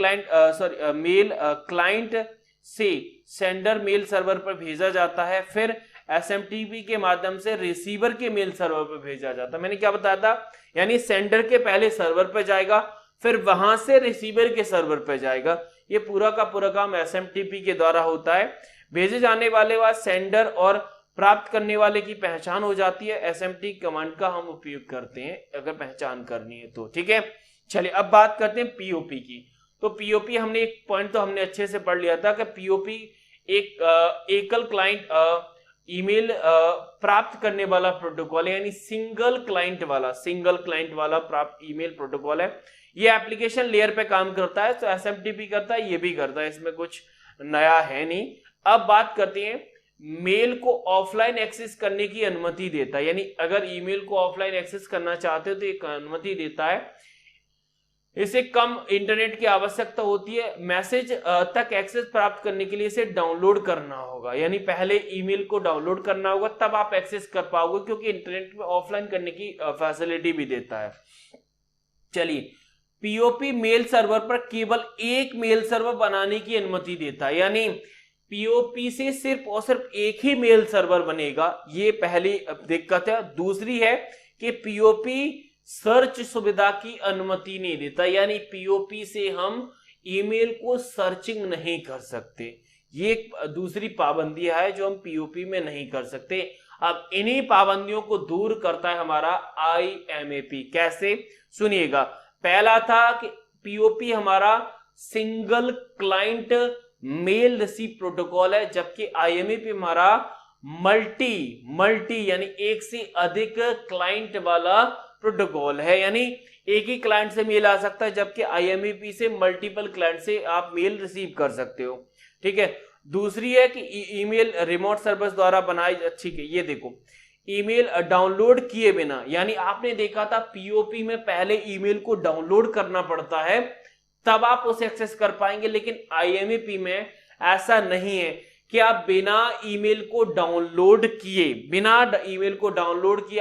क्लाइंट से सेंडर मेल सर्वर पर भेजा जाता है, फिर एसएमटीपी के माध्यम से रिसीवर के मेल सर्वर पर भेजा जाता है। मैंने क्या बताया था, यानी सेंडर के पहले सर्वर पर जाएगा, फिर वहां से रिसीवर के सर्वर पर जाएगा। ये पूरा का पूरा काम एसएमटीपी के द्वारा होता है। भेजे जाने वाले बाद सेंडर और प्राप्त करने वाले की पहचान हो जाती है। एसएमटी कमांड का हम उपयोग करते हैं अगर पहचान करनी है तो। ठीक है, चलिए अब बात करते हैं पीओपी की। तो पीओपी हमने एक पॉइंट तो हमने अच्छे से पढ़ लिया था कि पीओपी एक एकल क्लाइंट ईमेल प्राप्त करने वाला प्रोटोकॉल है, यानी सिंगल क्लाइंट वाला प्राप्त ईमेल प्रोटोकॉल है। ये एप्लीकेशन लेयर पे काम करता है, तो एसएमटीपी करता है, ये भी करता है, इसमें कुछ नया है नहीं। अब बात करते हैं मेल को ऑफलाइन एक्सेस करने की अनुमति देता है, यानी अगर ईमेल को ऑफलाइन एक्सेस करना चाहते हो तो एक अनुमति देता है। इसे कम इंटरनेट की आवश्यकता होती है। मैसेज तक एक्सेस प्राप्त करने के लिए इसे डाउनलोड करना होगा, यानी पहले ईमेल को डाउनलोड करना होगा तब आप एक्सेस कर पाओगे, क्योंकि इंटरनेट में ऑफलाइन करने की फैसिलिटी भी देता है। चलिए, पीओपी मेल सर्वर पर केवल एक मेल सर्वर बनाने की अनुमति देता है, यानी पीओपी से सिर्फ और सिर्फ एक ही मेल सर्वर बनेगा। ये पहली दिक्कत है। दूसरी है कि पीओपी सर्च सुविधा की अनुमति नहीं देता, यानी पीओपी से हम ईमेल को सर्चिंग नहीं कर सकते। ये दूसरी पाबंदी है जो हम पीओपी में नहीं कर सकते। अब इन्हीं पाबंदियों को दूर करता है हमारा आईएमएपी। कैसे, सुनिएगा। पहला था कि पीओपी हमारा single client mail receive protocol है, जबकि आईएमएपी हमारा मल्टी यानी एक से अधिक क्लाइंट वाला प्रोटोकॉल है, यानी एक ही क्लाइंट से मेल आ सकता है, जबकि आईएमईपी से मल्टीपल क्लाइंट से आप मेल रिसीव कर सकते हो। ठीक है। दूसरी है कि ईमेल रिमोट सर्विस द्वारा बनाई। ठीक है, ये देखो, ईमेल डाउनलोड किए बिना, यानी आपने देखा था पीओपी में पहले ईमेल को डाउनलोड करना पड़ता है तब आप उसे एक्सेस कर पाएंगे, लेकिन आईएमईपी में ऐसा नहीं है कि आप बिना ईमेल को डाउनलोड किए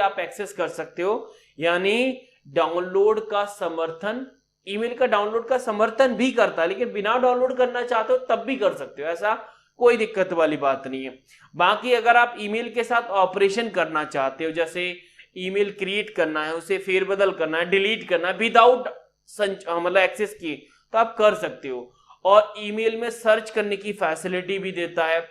आप एक्सेस कर सकते हो। यानी डाउनलोड का समर्थन, ईमेल का डाउनलोड का समर्थन भी करता है, लेकिन बिना डाउनलोड करना चाहते हो तब भी कर सकते हो, ऐसा कोई दिक्कत वाली बात नहीं है। बाकी अगर आप ईमेल के साथ ऑपरेशन करना चाहते हो, जैसे ईमेल क्रिएट करना है, उसे फेरबदल करना है, डिलीट करना है विदाउट मतलब एक्सेस किए, तो आप कर सकते हो। और ईमेल में सर्च करने की फैसिलिटी भी देता है।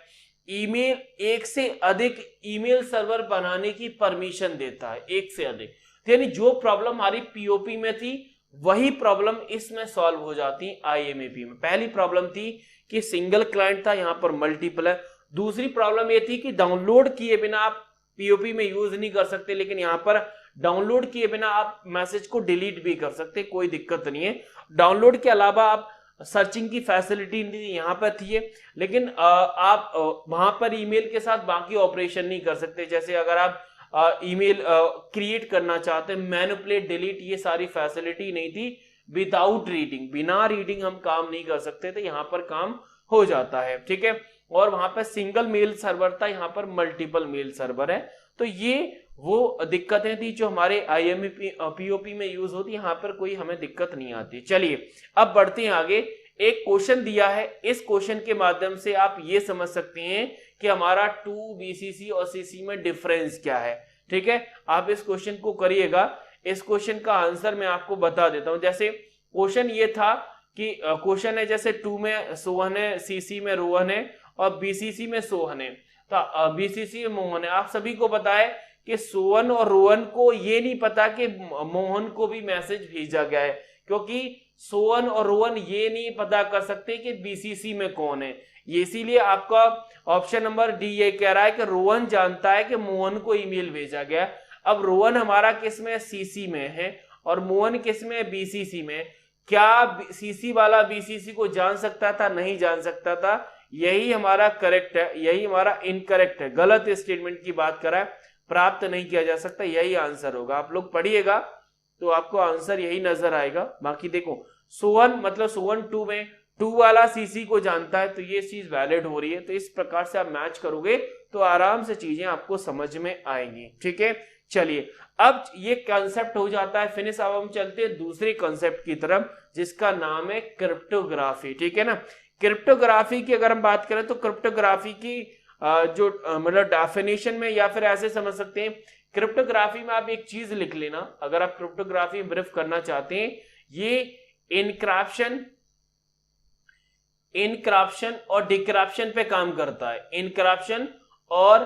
ईमेल एक से अधिक ईमेल सर्वर बनाने की परमिशन देता है, एक से अधिक। यानी जो प्रॉब्लम हमारी पीओपी में थी वही प्रॉब्लम इसमें सॉल्व हो जाती है आईएमईपी में। पहली प्रॉब्लम थी कि सिंगल क्लाइंट था, यहां पर मल्टीपल है। दूसरी प्रॉब्लम ये थी कि डाउनलोड किए बिना आप पीओपी में यूज नहीं कर सकते, लेकिन यहां पर डाउनलोड किए बिना आप मैसेज को डिलीट भी कर सकते, कोई दिक्कत नहीं है। डाउनलोड के अलावा आप सर्चिंग की फैसिलिटी यहां पर थी, लेकिन आप वहां पर ईमेल के साथ बाकी ऑपरेशन नहीं कर सकते। जैसे अगर आप ईमेल क्रिएट करना चाहते हैं, मैनिपुलेट, डिलीट, ये सारी फैसिलिटी नहीं थी। विदाउट रीडिंग, बिना रीडिंग हम काम नहीं कर सकते थे, यहां पर काम हो जाता है। ठीक है। और वहां पर सिंगल मेल सर्वर था, यहां पर मल्टीपल मेल सर्वर है। तो ये वो दिक्कतें थी जो हमारे आईएमईपी पीओपी में यूज होती, यहां पर कोई हमें दिक्कत नहीं आती। चलिए अब बढ़ते हैं आगे। एक क्वेश्चन दिया है, इस क्वेश्चन के माध्यम से आप ये समझ सकते हैं कि हमारा 2 बीसीसी और सीसी में डिफरेंस क्या है। ठीक है, आप इस क्वेश्चन को करिएगा। इस क्वेश्चन का आंसर मैं आपको बता देता हूं। जैसे क्वेश्चन ये था कि क्वेश्चन है जैसे 2 में सोहन है, सीसी में रोहन है और बीसीसी में सोहन है, तो बीसीसी में मोहन है। आप सभी को पता है कि सोहन और रोहन को ये नहीं पता कि मोहन को भी मैसेज भेजा गया है, क्योंकि सोहन और रोहन ये नहीं पता कर सकते कि बीसीसी में कौन है। ये इसीलिए आपका ऑप्शन नंबर डी ये कह रहा है कि रोहन जानता है कि मोहन को ईमेल भेजा गया। अब रोहन हमारा किस में, सीसी में है, और मोहन किस में, बीसीसी में। क्या सीसी वाला बीसीसी को जान सकता था? नहीं जान सकता था। यही हमारा करेक्ट है, यही हमारा इनकरेक्ट है, गलत स्टेटमेंट की बात करा है, प्राप्त नहीं किया जा सकता, यही आंसर होगा। आप लोग पढ़िएगा तो आपको आंसर यही नजर आएगा। बाकी देखो, सोहन मतलब सोहन 2 में 2 वाला सीसी को जानता है, तो ये चीज वैलिड हो रही है। तो इस प्रकार से आप मैच करोगे तो आराम से चीजें आपको समझ में आएंगी। ठीक है, चलिए अब ये कंसेप्ट हो जाता है फिनिश। अब हम चलते हैं दूसरे कंसेप्ट की तरफ जिसका नाम है क्रिप्टोग्राफी। ठीक है ना, क्रिप्टोग्राफी की अगर हम बात करें तो क्रिप्टोग्राफी की जो मतलब डेफिनेशन में, या फिर ऐसे समझ सकते हैं, क्रिप्टोग्राफी में आप एक चीज लिख लेना अगर आप क्रिप्टोग्राफी ब्रीफ करना चाहते हैं। ये इनक्रप्शन और डिक्रप्शन पे काम करता है। इनक्रप्शन और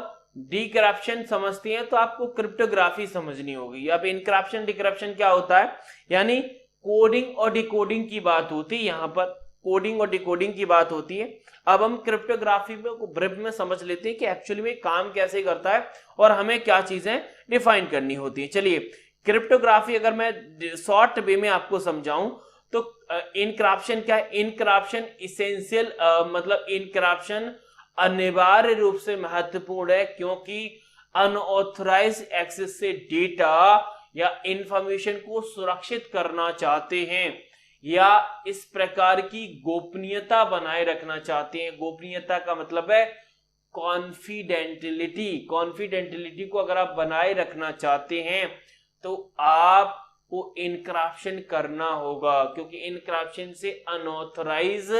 डिक्रप्शन समझते हैं तो आपको क्रिप्टोग्राफी समझनी होगी। अब इनक्रप्शन डिक्रप्शन क्या होता है, यानी कोडिंग और डिकोडिंग की बात होती है, यहाँ पर कोडिंग और डिकोडिंग की बात होती है। अब हम क्रिप्टोग्राफी में ब्रीफ में समझ लेते हैं कि एक्चुअली में काम कैसे करता है और हमें क्या चीजें डिफाइन करनी होती है। चलिए क्रिप्टोग्राफी अगर मैं शॉर्ट वे में आपको समझाऊं तो इनक्रप्शन क्या है। इनक्रप्शन इसेंशियल मतलब इनक्रप्शन अनिवार्य रूप से महत्वपूर्ण है, क्योंकि अनऑथराइज्ड एक्सेस से डेटा या इंफॉर्मेशन को सुरक्षित करना चाहते हैं या इस प्रकार की गोपनीयता बनाए रखना चाहते हैं। गोपनीयता का मतलब है कॉन्फिडेंटिलिटी। कॉन्फिडेंटिलिटी को अगर आप बनाए रखना चाहते हैं तो आपको इनक्रप्शन करना होगा, क्योंकि इनक्रप्शन से अनऑथराइज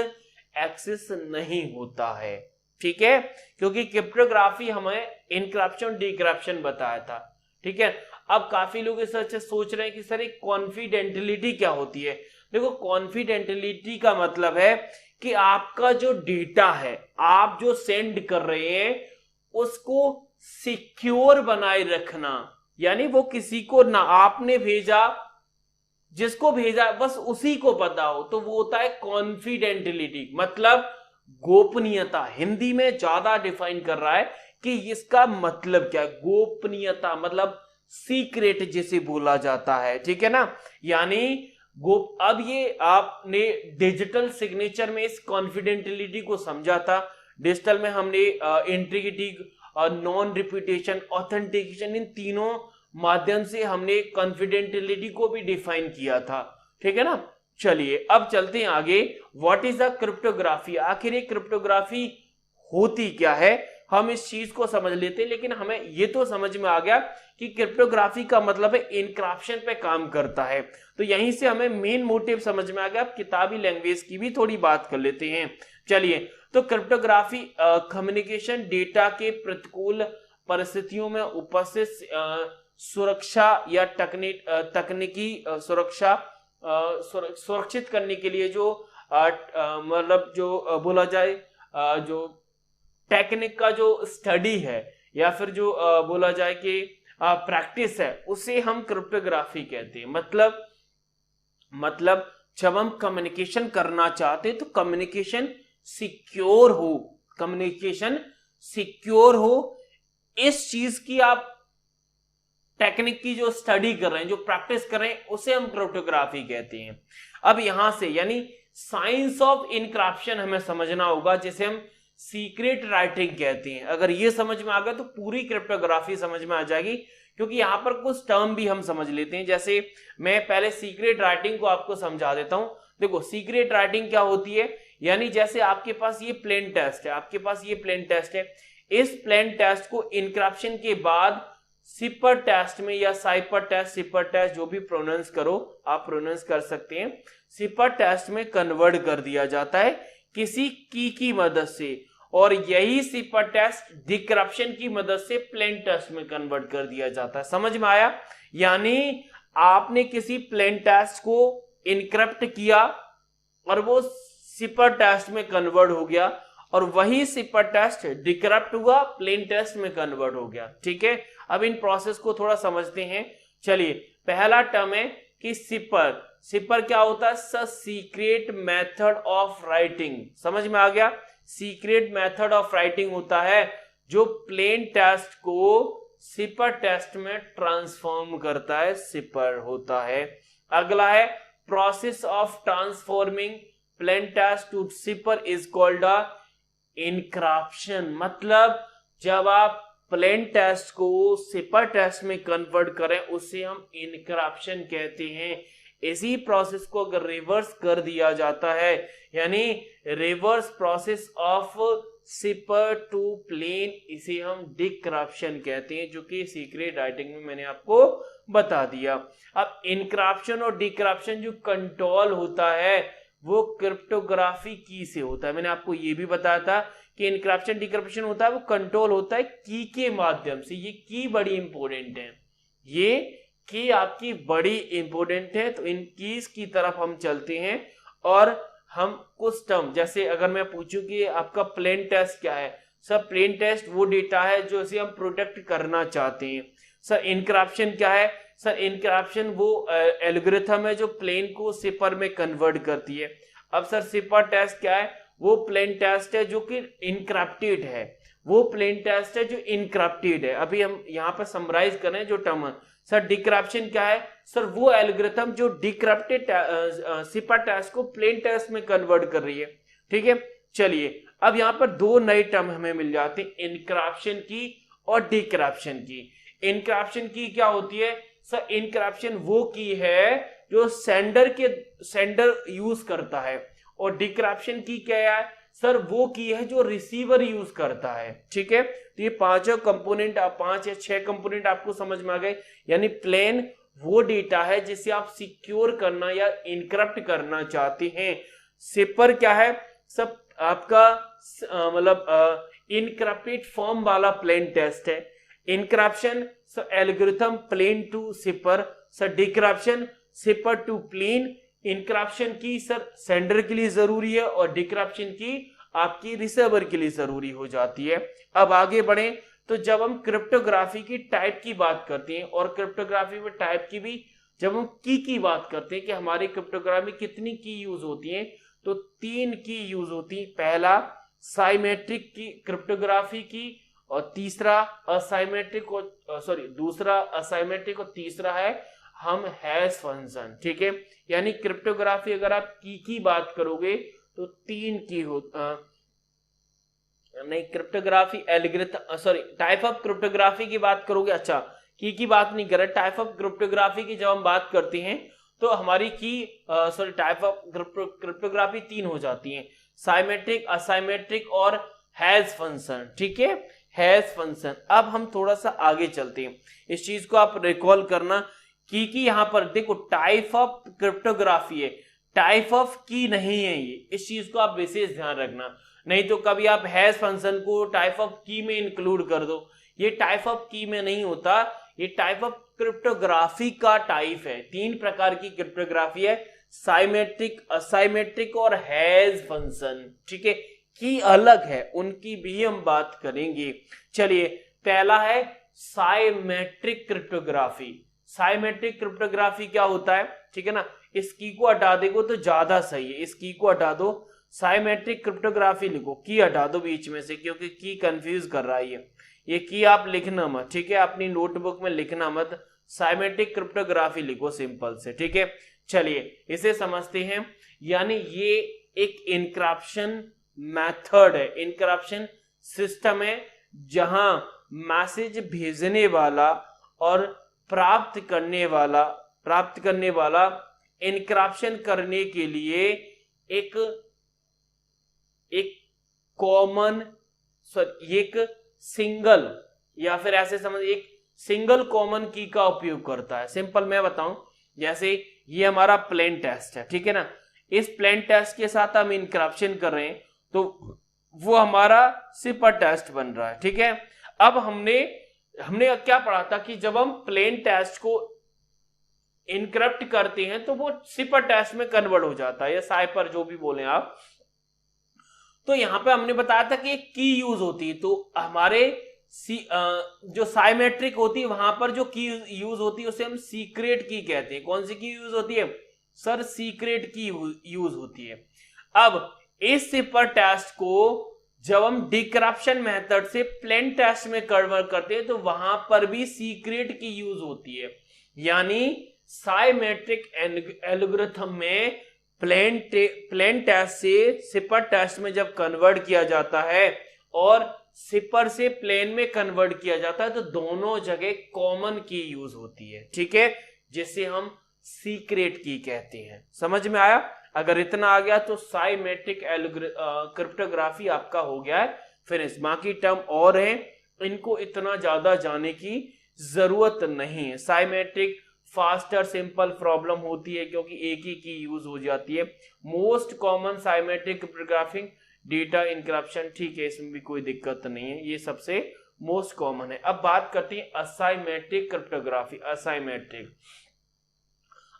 एक्सेस नहीं होता है। ठीक है, क्योंकि क्रिप्टोग्राफी हमें इनक्रप्शन डिक्रप्शन बताया था। ठीक है, अब काफी लोग इस अच्छे सोच रहे हैं कि सर एक कॉन्फिडेंटिलिटी क्या होती है। देखो कॉन्फिडेंटिलिटी का मतलब है कि आपका जो डेटा है, आप जो सेंड कर रहे हैं उसको सिक्योर बनाए रखना, यानी वो किसी को ना आपने भेजा, जिसको भेजा बस उसी को पता हो, तो वो होता है कॉन्फिडेंटिलिटी, मतलब गोपनीयता। हिंदी में ज्यादा डिफाइन कर रहा है कि इसका मतलब क्या है। गोपनीयता मतलब सीक्रेट जिसे बोला जाता है। ठीक है ना, यानी अब ये आपने डिजिटल सिग्नेचर में इस कॉन्फिडेंटिलिटी को समझा था। डिजिटल में हमने इंटीग्रिटी, नॉन रिपीटेशन, ऑथेंटिकेशन, इन तीनों माध्यम से हमने कॉन्फिडेंटिलिटी को भी डिफाइन किया था। ठीक है ना, चलिए अब चलते हैं आगे। व्हाट इज द क्रिप्टोग्राफी, आखिर ये क्रिप्टोग्राफी होती क्या है, हम इस चीज को समझ लेते हैं। लेकिन हमें ये तो समझ में आ गया कि क्रिप्टोग्राफी का मतलब है इनक्रप्शन पे काम करता है, तो यहीं से हमें मेन मोटिव समझ में आ गया। अब किताबी लैंग्वेज की भी थोड़ी बात कर लेते हैं। चलिए, तो क्रिप्टोग्राफी कम्युनिकेशन डेटा के प्रतिकूल परिस्थितियों में उपस्थित सुरक्षा या तकनीकी सुरक्षा सुरक्षित करने के लिए जो मतलब जो बोला जाए जो टेक्निक का जो स्टडी है या फिर जो बोला जाए कि प्रैक्टिस है, उसे हम क्रिप्टोग्राफी कहते हैं। मतलब जब हम कम्युनिकेशन करना चाहते हैं तो कम्युनिकेशन सिक्योर हो, कम्युनिकेशन सिक्योर हो, इस चीज की आप टेक्निक की जो स्टडी कर रहे हैं, जो प्रैक्टिस कर रहे हैं, उसे हम क्रिप्टोग्राफी कहते हैं। अब यहां से यानी साइंस ऑफ इनक्रप्शन हमें समझना होगा, जिसे हम सीक्रेट राइटिंग कहते हैं। अगर ये समझ में आ गया तो पूरी क्रिप्टोग्राफी समझ में आ जाएगी, क्योंकि यहां पर कुछ टर्म भी हम समझ लेते हैं। जैसे मैं पहले सीक्रेट राइटिंग को आपको समझा देता हूं। देखो सीक्रेट राइटिंग क्या होती है, यानी जैसे आपके पास ये प्लेन टेस्ट है, आपके पास ये प्लेन टेस्ट है, इस प्लेन टेस्ट को इनक्रप्शन के बाद सिपर टेस्ट में या साइपर टेस्ट, सिपर टेस्ट जो भी प्रोनाउंस करो आप प्रोनाउंस कर सकते हैं, सिपर टेस्ट में कन्वर्ट कर दिया जाता है किसी की मदद से, और यही सिपर टेस्ट डिक्रप्शन की मदद से प्लेन टेस्ट में कन्वर्ट कर दिया जाता है। समझ में आया, यानी आपने किसी प्लेन टेस्ट को इनक्रप्ट किया और वो सिपर टेस्ट में कन्वर्ट हो गया, और वही सिपर टेस्ट डिक्रप्ट हुआ, प्लेन टेस्ट में कन्वर्ट हो गया। ठीक है, अब इन प्रोसेस को थोड़ा समझते हैं। चलिए, पहला टर्म है कि सिपर। सिपर क्या होता है, सीक्रेट मेथड ऑफ राइटिंग। समझ में आ गया, सीक्रेट मेथड ऑफ राइटिंग होता है जो प्लेन टेस्ट को सिपर टेस्ट में ट्रांसफॉर्म करता है, सिपर होता है। अगला है process of transforming plain test to cipher is called a encryption. मतलब जब आप प्लेन टेस्ट को सिपर टेस्ट में कन्वर्ट करें उसे हम इनक्रप्शन कहते हैं। इसी प्रोसेस को अगर रिवर्स कर दिया जाता है, यानी reverse process of cipher to plain, इसे हम डिक्रिप्शन कहते हैं, जो कि सीक्रेट राइटिंग में मैंने आपको बता दिया। अब इनक्रिप्शन और डिक्रिप्शन जो कंट्रोल होता है वो क्रिप्टोग्राफी की से होता है। मैंने आपको ये भी बताया था कि इनक्रिप्शन डिक्रिप्शन होता है वो कंट्रोल होता है की के माध्यम से। ये की बड़ी इंपॉर्टेंट है, ये की आपकी बड़ी इंपॉर्टेंट है। तो इन कीज की तरफ हम चलते हैं और हम कुछ टर्म, जैसे अगर मैं पूछूं कि आपका प्लेन टेस्ट क्या है, सर प्लेन टेस्ट वो डेटा है जो इसे हम प्रोटेक्ट करना चाहते हैं। सर इनक्रिप्शन क्या है, सर इनक्रिप्शन वो एल्गोरिथम है जो प्लेन को सिपर में कन्वर्ट करती है। अब सर सिपर टेस्ट क्या है, वो प्लेन टेस्ट है जो कि इनक्रिप्टेड है, वो प्लेन टेस्ट है जो इनक्रिप्टेड है। अभी हम यहाँ पर समराइज कर रहे हैं जो टर्म है। सर डिक्रिप्शन क्या है, सर वो एल्गोरिथम जो डिक्रिप्टेड सिपर टेस्ट को प्लेन टेस्ट में कन्वर्ट कर रही है। ठीक है, चलिए अब यहाँ पर दो नए टर्म हमें मिल जाते हैं, इनक्रिप्शन की और डिक्रिप्शन की। इनक्रिप्शन की क्या होती है, सर इनक्रिप्शन वो की है जो सेंडर यूज करता है, और डिक्रिप्शन की क्या है, सर वो की है जो रिसीवर यूज करता है। ठीक है, तो ये पांचों कंपोनेंट, 5 या 6 कंपोनेंट आपको समझ में आ गए। यानी प्लेन वो डेटा है जिसे आप सिक्योर करना या इनक्रिप्ट करना चाहते हैं। सिपर क्या है, सब आपका मतलब इनक्रिप्टेड फॉर्म वाला प्लेन टेस्ट है। Encryption sir algorithm plain to cipher, sir decryption cipher to plain. Encryption की सर सेंडर के लिए जरूरी है और डिक्रिप्शन की आपकी रिसीवर के लिए जरूरी हो जाती है। अब आगे बढ़े तो जब हम क्रिप्टोग्राफी की टाइप की बात करते हैं, और क्रिप्टोग्राफी में टाइप की भी जब हम की बात करते हैं कि हमारी क्रिप्टोग्राफी में कितनी की यूज होती है, तो 3 की यूज होती है। पहला साइमेट्रिक की क्रिप्टोग्राफी की, और तीसरा असाइमेट्रिक, और दूसरा असाइमेट्रिक, और तीसरा है हम हैश फंक्शन। ठीक है, यानी क्रिप्टोग्राफी अगर आप की बात करोगे तो 3 की हो नहीं, cryptography algorithm type of cryptography की बात करोगे, अच्छा की बात नहीं कर रहे, टाइप ऑफ क्रिप्टोग्राफी की जब हम बात करते हैं तो हमारी टाइप ऑफ क्रिप्टोग्राफी 3 हो जाती है, साइमेट्रिक, असाइमेट्रिक और हैश फंक्शन। ठीक है, हैश फंक्शन। अब हम थोड़ा सा आगे चलते हैं, इस चीज को आप रिकॉल करना की यहाँ पर देखो टाइप ऑफ क्रिप्टोग्राफी है, टाइप ऑफ की नहीं है ये, इस चीज को आप विशेष ध्यान रखना। नहीं तो कभी आप हैश फंक्शन को टाइप ऑफ की में इंक्लूड कर दो, ये टाइप ऑफ की में नहीं होता, ये टाइप ऑफ क्रिप्टोग्राफी का टाइप है। 3 प्रकार की क्रिप्टोग्राफी है, साइमेट्रिक, असाइमेट्रिक और हैश फंक्शन। ठीक है, की अलग है, उनकी भी हम बात करेंगे। चलिए, पहला है साइमेट्रिक क्रिप्टोग्राफी। साइमेट्रिक क्रिप्टोग्राफी क्या होता है, ठीक है ना, इस की को हटा देगो तो ज्यादा सही है, इस की को हटा दो, साइमेट्रिक क्रिप्टोग्राफी लिखो, की हटा दो बीच में से क्योंकि की कंफ्यूज कर रहा है ये की आप लिखना मत। ठीक है, अपनी नोटबुक में लिखना मत, साइमेट्रिक क्रिप्टोग्राफी लिखो सिंपल से। ठीक है, चलिए इसे समझते हैं। यानी ये एक इनक्रिप्शन मेथड है, इनक्रिप्शन सिस्टम है जहां मैसेज भेजने वाला और प्राप्त करने वाला इनक्रिप्शन करने के लिए एक कॉमन एक सिंगल, या फिर ऐसे समझ एक सिंगल कॉमन की का उपयोग करता है। सिंपल मैं बताऊं, जैसे ये हमारा प्लेन टेस्ट है, ठीक है ना, इस प्लेन टेस्ट के साथ हम इनक्रिप्शन कर रहे हैं तो वो हमारा सिपर टेस्ट बन रहा है। ठीक है, अब हमने क्या पढ़ा था कि जब हम प्लेन टेस्ट को इनक्रिप्ट करते हैं तो वो सिपर टेस्ट में कन्वर्ट हो जाता है, या साइपर जो भी बोले आप। तो यहां पे हमने बताया था कि एक की यूज होती है, तो हमारे जो साइमेट्रिक होती है वहां पर जो की यूज होती है उसे हम सीक्रेट की कहते हैं। कौन सी की यूज होती है सर, सीक्रेट की यूज होती है। अब इस सिपर टेस्ट को जब हम डिक्रिप्शन मेथड से प्लेन टेस्ट में कन्वर्ट करते हैं तो वहां पर भी सीक्रेट की यूज होती है। यानी साइमेट्रिक एल्गोरिथम में प्लेन टेस्ट से सिपर टेस्ट में जब कन्वर्ट किया जाता है और सिपर से प्लेन में कन्वर्ट किया जाता है तो दोनों जगह कॉमन की यूज होती है। ठीक है, जिसे हम सीक्रेट की कहते हैं। समझ में आया? अगर इतना आ गया तो साइमेट्रिक क्रिप्टोग्राफी आपका हो गया है फिनिश। बाकी टर्म और हैं, इनको इतना ज्यादा जाने की जरूरत नहीं है। साइमेट्रिक फास्टर सिंपल प्रॉब्लम होती है क्योंकि एक ही की यूज हो जाती है। Most common symmetric cryptography data encryption, ठीक है, इसमें भी कोई दिक्कत नहीं है, ये सबसे मोस्ट कॉमन है। अब बात करते हैं असाइमेट्रिक क्रिप्टोग्राफी।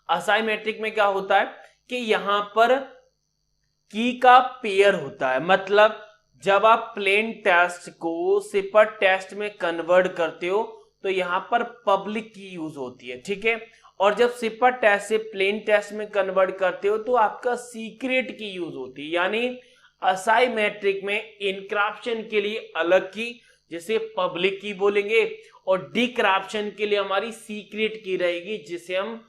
असाइमेट्रिक में क्या होता है कि यहां पर की का पेयर होता है, मतलब जब आप प्लेन टेक्स्ट को सिपर टेक्स्ट में कन्वर्ट करते हो तो यहां पर पब्लिक की यूज होती है, ठीक है। और जब सिपर टेक्स्ट से प्लेन टेक्स्ट में कन्वर्ट करते हो तो आपका सीक्रेट की यूज होती है। यानी असाइमेट्रिक में इनक्रप्शन के लिए अलग की, जिसे पब्लिक की बोलेंगे, और डिक्रप्शन के लिए हमारी सीक्रेट की रहेगी, जिसे हम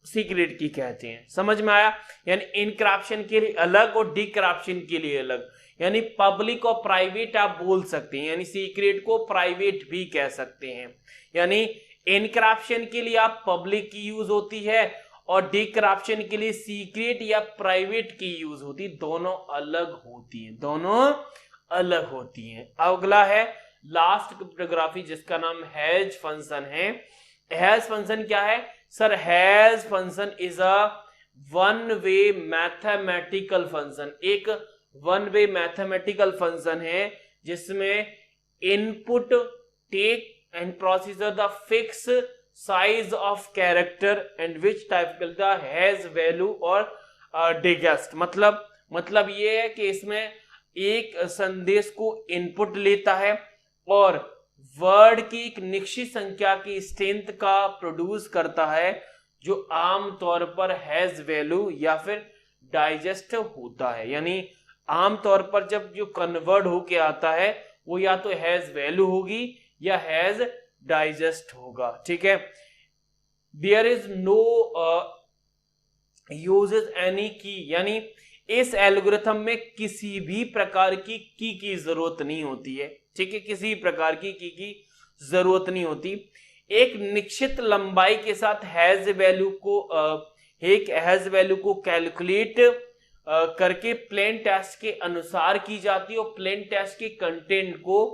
सीक्रेट की कहते हैं। समझ में आया? यानी इनक्रप्शन के लिए अलग और डिक्रप्शन के लिए अलग। यानी पब्लिक और प्राइवेट आप बोल सकते हैं, यानी सीक्रेट को प्राइवेट भी कह सकते हैं। यानी इनक्रप्शन के लिए आप पब्लिक की यूज होती है और डिक्रप्शन के लिए सीक्रेट या प्राइवेट की यूज होती है। दोनों अलग होती हैं, दोनों अलग होती हैं। अगला है लास्ट क्रिप्टोग्राफी, जिसका नाम हैश फंक्शन है। हैश फंक्शन क्या है sir? Hash function is a one way mathematical function. एक वन वे मैथमेटिकल फंक्शन है जिसमें input take and procedure the fix size of character and which type the hash value और digest. मतलब ये है कि इसमें एक संदेश को इनपुट लेता है और वर्ड की एक निश्चित संख्या की स्ट्रेंथ का प्रोड्यूस करता है, जो आमतौर पर हैज वैल्यू या फिर डाइजेस्ट होता है। यानी आमतौर पर जब जो कन्वर्ट होके आता है वो या तो हैज वैल्यू होगी या हैज डाइजेस्ट होगा, ठीक है। There is no uses any key, यानी इस एल्गोरिथम में किसी भी प्रकार की जरूरत नहीं होती है, ठीक है। किसी प्रकार की जरूरत नहीं होती। एक निश्चित लंबाई के साथ हैज वैल्यू को कैलकुलेट करके प्लेन टेक्स्ट के अनुसार की जाती है और प्लेन टेक्स्ट के कंटेंट को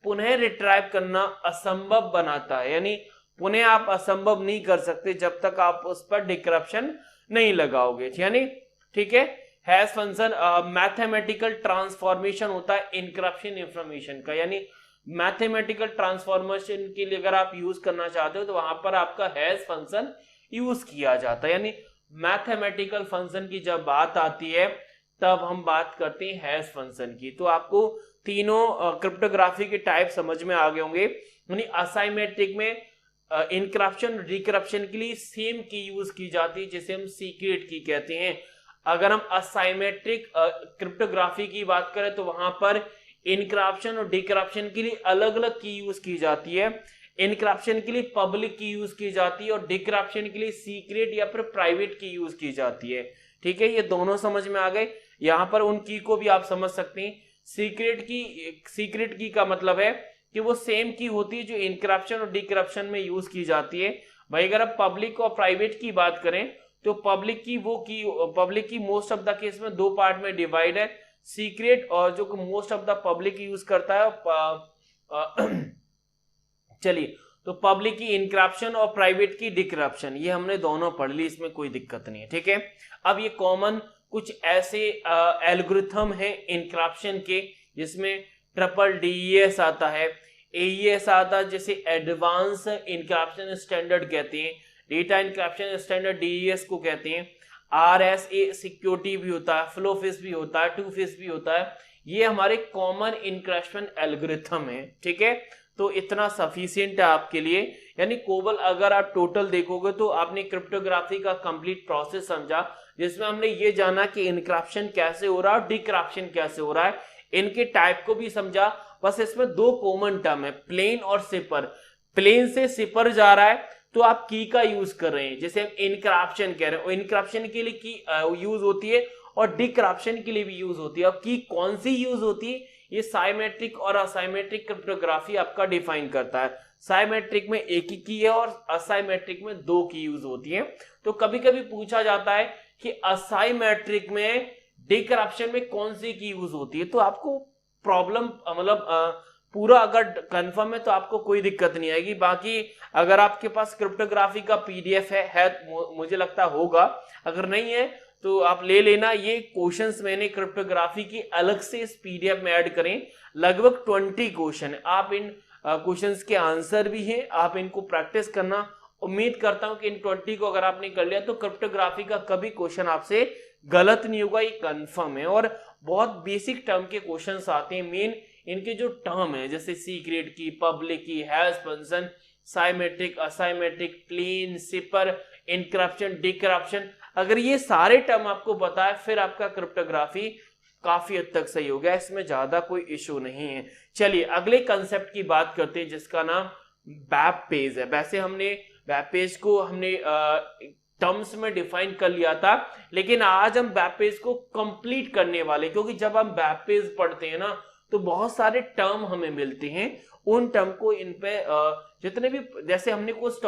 पुनः रिट्राइव करना असंभव बनाता है। यानी पुनः आप असंभव नहीं कर सकते जब तक आप उस पर डिक्रप्शन नहीं लगाओगे, यानी ठीक है। हैश फंक्शन मैथमेटिकल ट्रांसफॉर्मेशन होता है इनक्रप्शन इंफॉर्मेशन का। यानी मैथमेटिकल ट्रांसफॉर्मेशन के लिए अगर आप यूज करना चाहते हो तो वहां पर आपका हैश फंक्शन यूज किया जाता है। यानी मैथमेटिकल फंक्शन की जब बात आती है तब हम बात करते हैं हैश फंक्शन की। तो आपको तीनों क्रिप्टोग्राफी के टाइप समझ में आ गए होंगे। यानी असाइमेट्रिक में इनक्रप्शन डिक्रप्शन के लिए सेम की यूज की जाती है, जिसे हम सीक्रेट की कहते हैं। अगर हम असाइमेट्रिक क्रिप्टोग्राफी की बात करें तो वहां पर इनक्रप्शन और डिक्रप्शन के लिए अलग अलग की यूज की जाती है। इनक्रप्शन के लिए पब्लिक की यूज की जाती है और डिक्रप्शन के लिए सीक्रेट या फिर प्राइवेट की यूज की जाती है, ठीक है। ये दोनों समझ में आ गए। यहां पर उन की को भी आप समझ सकते हैं। सीक्रेट की का मतलब है कि वो सेम की होती है जो इनक्रप्शन और डिक्रप्शन में यूज की जाती है। भाई अगर आप पब्लिक और प्राइवेट की बात करें तो पब्लिक की मोस्ट ऑफ द केस में दो पार्ट में डिवाइड है, सीक्रेट और जो most of the public use करता है। चलिए, तो पब्लिक की इनक्रप्शन और प्राइवेट की डिक्रप्शन, ये हमने दोनों पढ़ ली, इसमें कोई दिक्कत नहीं है, ठीक है। अब ये कॉमन कुछ ऐसे एल्गोरिथम है इनक्रप्शन के जिसमें ट्रिपल डीईएस आता है, एईएस आता है, जिसे एडवांस इनक्रप्शन स्टैंडर्ड कहते हैं। डेटा इनक्रप्शन स्टैंडर्ड डीईएस को कहते हैं। आरएसए सिक्योरिटी भी होता है, फ्लो फेस भी होता है, टू फेस भी होता है। ये हमारे कॉमन इनक्रप्शन एल्गोरिथम है, ठीक है। तो इतना सफिशिएंट है आपके लिए। यानी कोबल अगर आप टोटल देखोगे तो आपने क्रिप्टोग्राफी का कंप्लीट प्रोसेस समझा, जिसमें हमने ये जाना कि इनक्रप्शन कैसे हो रहा है और डिक्रप्शन कैसे हो रहा है, इनके टाइप को भी समझा। बस इसमें दो कॉमन टर्म है, प्लेन और सिपर। प्लेन से सिपर जा रहा है तो आप की का यूज कर रहे हैं, जैसे हम इनक्रप्शन कह रहे हैं, और इनक्रप्शन के लिए की यूज होती है और डिक्रप्शन के लिए भी यूज होती है। अब की कौन सी यूज होती है, ये साइमेट्रिक और असाइमेट्रिक क्रिप्टोग्राफी आपका डिफाइन करता है। साइमेट्रिक में एक ही की है और असाइमेट्रिक में दो की यूज होती है। तो कभी कभी पूछा जाता है कि असाइमेट्रिक में डिक्रप्शन में कौन सी की यूज होती है, तो आपको प्रॉब्लम मतलब पूरा अगर कंफर्म है तो आपको कोई दिक्कत नहीं आएगी। बाकी अगर आपके पास क्रिप्टोग्राफी का पीडीएफ है मुझे लगता होगा, अगर नहीं है तो आप ले लेना। ये क्वेश्चंस मैंने क्रिप्टोग्राफी की अलग से इस पीडीएफ में ऐड करें, लगभग 20 क्वेश्चन है। आप इन क्वेश्चंस के आंसर भी हैं, आप इनको प्रैक्टिस करना। उम्मीद करता हूं कि इन 20 को अगर आपने कर लिया तो क्रिप्टोग्राफी का कभी क्वेश्चन आपसे गलत नहीं होगा, ये कंफर्म है। और बहुत बेसिक टर्म के क्वेश्चंस आते हैं। मेन इनके जो टर्म है जैसे सीक्रेट की, पब्लिक की, hash function, symmetric, asymmetric, plain, cipher, encryption, decryption, अगर ये सारे टर्म आपको पता है फिर आपका क्रिप्टोग्राफी काफी हद तक सही हो गया, इसमें ज्यादा कोई इशू नहीं है। चलिए अगले कंसेप्ट की बात करते हैं जिसका नाम वेब पेज है। वैसे हमने वेब पेज को हमने टर्म्स में डिफाइन कर लिया था, लेकिन आज हम वेब पेज को कंप्लीट करने वाले, क्योंकि जब हम वेब पेज पढ़ते हैं ना तो बहुत सारे टर्म हमें मिलते हैं। उन टर्म को इन पे जितने भी, जैसे हमने कुछ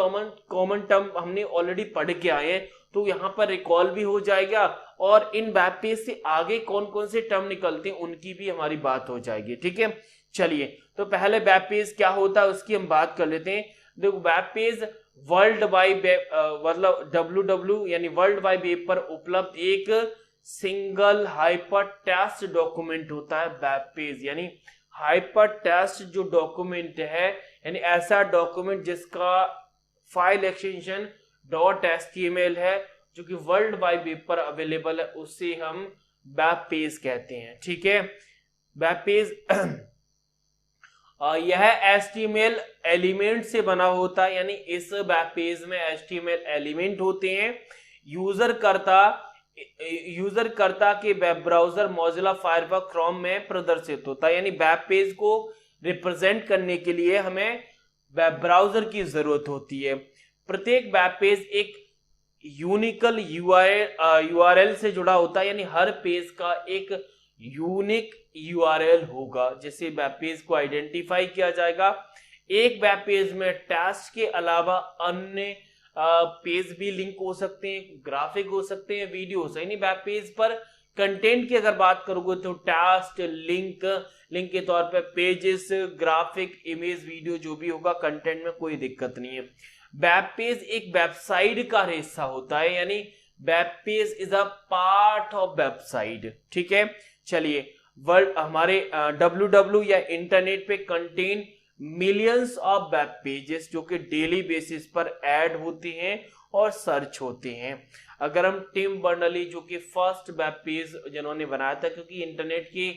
कॉमन टर्म हमने ऑलरेडी पढ़ के आए हैं तो यहाँ पर रिकॉल भी हो जाएगा, और इन वेब पेज से आगे कौन कौन से टर्म निकलते हैं उनकी भी हमारी बात हो जाएगी। ठीक है, चलिए तो पहले वेब पेज क्या होता है उसकी हम बात कर लेते हैं। देखो वेब पेज वर्ल्ड वाइड मतलब www यानी वर्ल्ड वाइड वेब पर उपलब्ध एक सिंगल हाइपर टेक्स्ट डॉक्यूमेंट होता है वेब पेज। यानी हाइपर टेक्स्ट जो डॉक्यूमेंट है, यानी ऐसा डॉक्यूमेंट जिसका फाइल एक्सटेंशन .html है, जो कि वर्ल्ड वाइड वेब पर अवेलेबल है, उससे हम वेब पेज कहते हैं। ठीक है, वेब पेज यह HTML एलिमेंट से बना होता है, यानी इस वेब पेज में HTML एलिमेंट होते हैं। यूजर करता के web browser Mozilla Firefox Chrome में प्रदर्शित होता है। यानी वेब पेज को रिप्रेजेंट करने के लिए हमें वेब ब्राउजर की जरूरत होती है। प्रत्येक वेब पेज एक यूनिकल URL से जुड़ा होता है, यानी हर पेज का एक यूनिक URL होगा जिससे वेब पेज को आइडेंटिफाई किया जाएगा। एक वेब पेज में टेक्स्ट के अलावा अन्य पेज भी लिंक हो सकते हैं, ग्राफिक हो सकते हैं, वीडियो हो सकते हैं। वेब पेज पर कंटेंट की अगर बात करोगे तो टेक्स्ट, लिंक के तौर पे पेजेस, ग्राफिक, इमेज, वीडियो जो भी होगा कंटेंट में कोई दिक्कत नहीं है। वेब पेज एक वेबसाइट का हिस्सा होता है, यानी web page is a part of website. ठीक है, चलिए वर्ल्ड हमारे www या इंटरनेट पे contain millions of web pages जो कि डेली बेसिस पर ऐड होते हैं और सर्च होते हैं। अगर हम टिम बर्नर्ली जो कि फर्स्ट वेब पेज जिन्होंने बनाया था, क्योंकि इंटरनेट के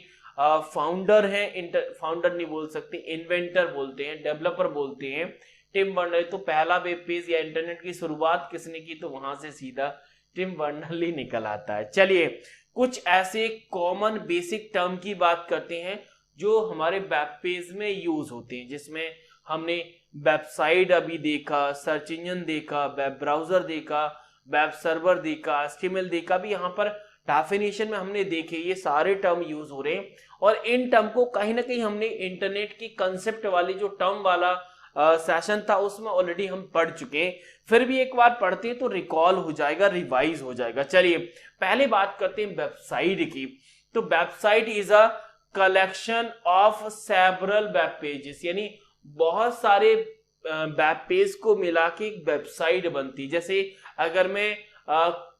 फाउंडर हैं, फाउंडर नहीं बोल सकते, इन्वेंटर बोलते हैं, डेवलपर बोलते हैं, टिम बर्नर्ली। तो पहला वेब पेज या इंटरनेट की शुरुआत किसने की, तो वहां से सीधा टिम बर्नर्ली निकल आता है। चलिए कुछ ऐसे कॉमन बेसिक टर्म की बात करते हैं जो हमारे वेब पेज में यूज होते हैं, जिसमें हमने वेबसाइट अभी देखा, सर्च इंजन देखा, वेब ब्राउजर देखा, वेब सर्वर देखा, HTML देखा, भी यहाँ पर डेफिनेशन में हमने देखे। ये सारे टर्म यूज हो रहे हैं और इन टर्म को कहीं ना कहीं हमने इंटरनेट की कंसेप्ट वाली जो टर्म वाला सेशन था उसमें ऑलरेडी हम पढ़ चुके हैं। फिर भी एक बार पढ़ते हैं तो रिकॉल हो जाएगा, रिवाइज हो जाएगा। चलिए पहले बात करते हैं वेबसाइट की। तो website is a collection of several web pages, यानी बहुत सारे वेब पेज को मिला के एक वेबसाइट बनती है। जैसे अगर मैं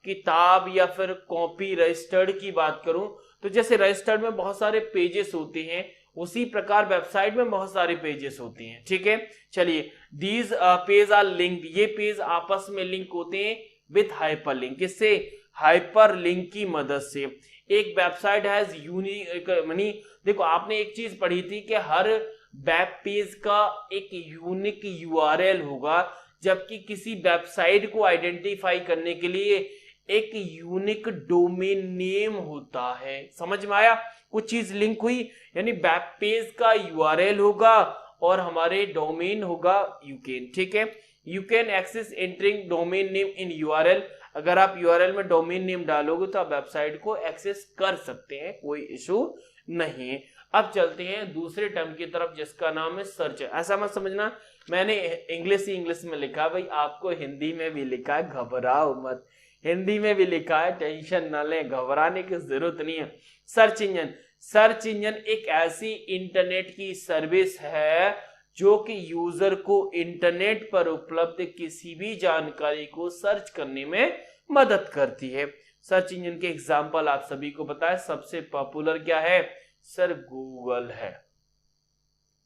किताब या फिर कॉपी रजिस्टर्ड की बात करूं तो जैसे रजिस्टर्ड में बहुत सारे पेजेस होते हैं, उसी प्रकार वेबसाइट में बहुत सारे पेजेस होते हैं। ठीक है, चलिए दीज पेज आर लिंक्ड, ये पेज आपस में लिंक होते हैं विथ हाइपरलिंक। किससे? हाइपरलिंक की मदद से। एक वेबसाइट हैज यूनिक, यानी देखो आपने एक चीज पढ़ी थी कि हर वेब पेज का एक यूनिक URL होगा, जबकि किसी वेबसाइट को आइडेंटिफाई करने के लिए एक यूनिक डोमेन नेम होता है। समझ में आया? कुछ चीज लिंक हुई, यानी वेब पेज का URL होगा और हमारे डोमेन होगा यूकेन। ठीक है, you can access entering domain name in URL। अगर आप URL में डोमेन नेम डालोगे तो आप वेबसाइट को एक्सेस कर सकते हैं, कोई इशू नहीं है। अब चलते हैं दूसरे टर्म की तरफ जिसका नाम है सर्च। ऐसा मत समझना मैंने इंग्लिश में लिखा, भाई आपको हिंदी में भी लिखा है, घबराओ मत। हिंदी में भी लिखा है, टेंशन न लें, घबराने की जरूरत नहीं है। सर्च इंजन, सर्च इंजन एक ऐसी इंटरनेट की सर्विस है जो कि यूजर को इंटरनेट पर उपलब्ध किसी भी जानकारी को सर्च करने में मदद करती है। सर्च इंजन के एग्जाम्पल आप सभी को पता है, सबसे पॉपुलर क्या है सर, गूगल है।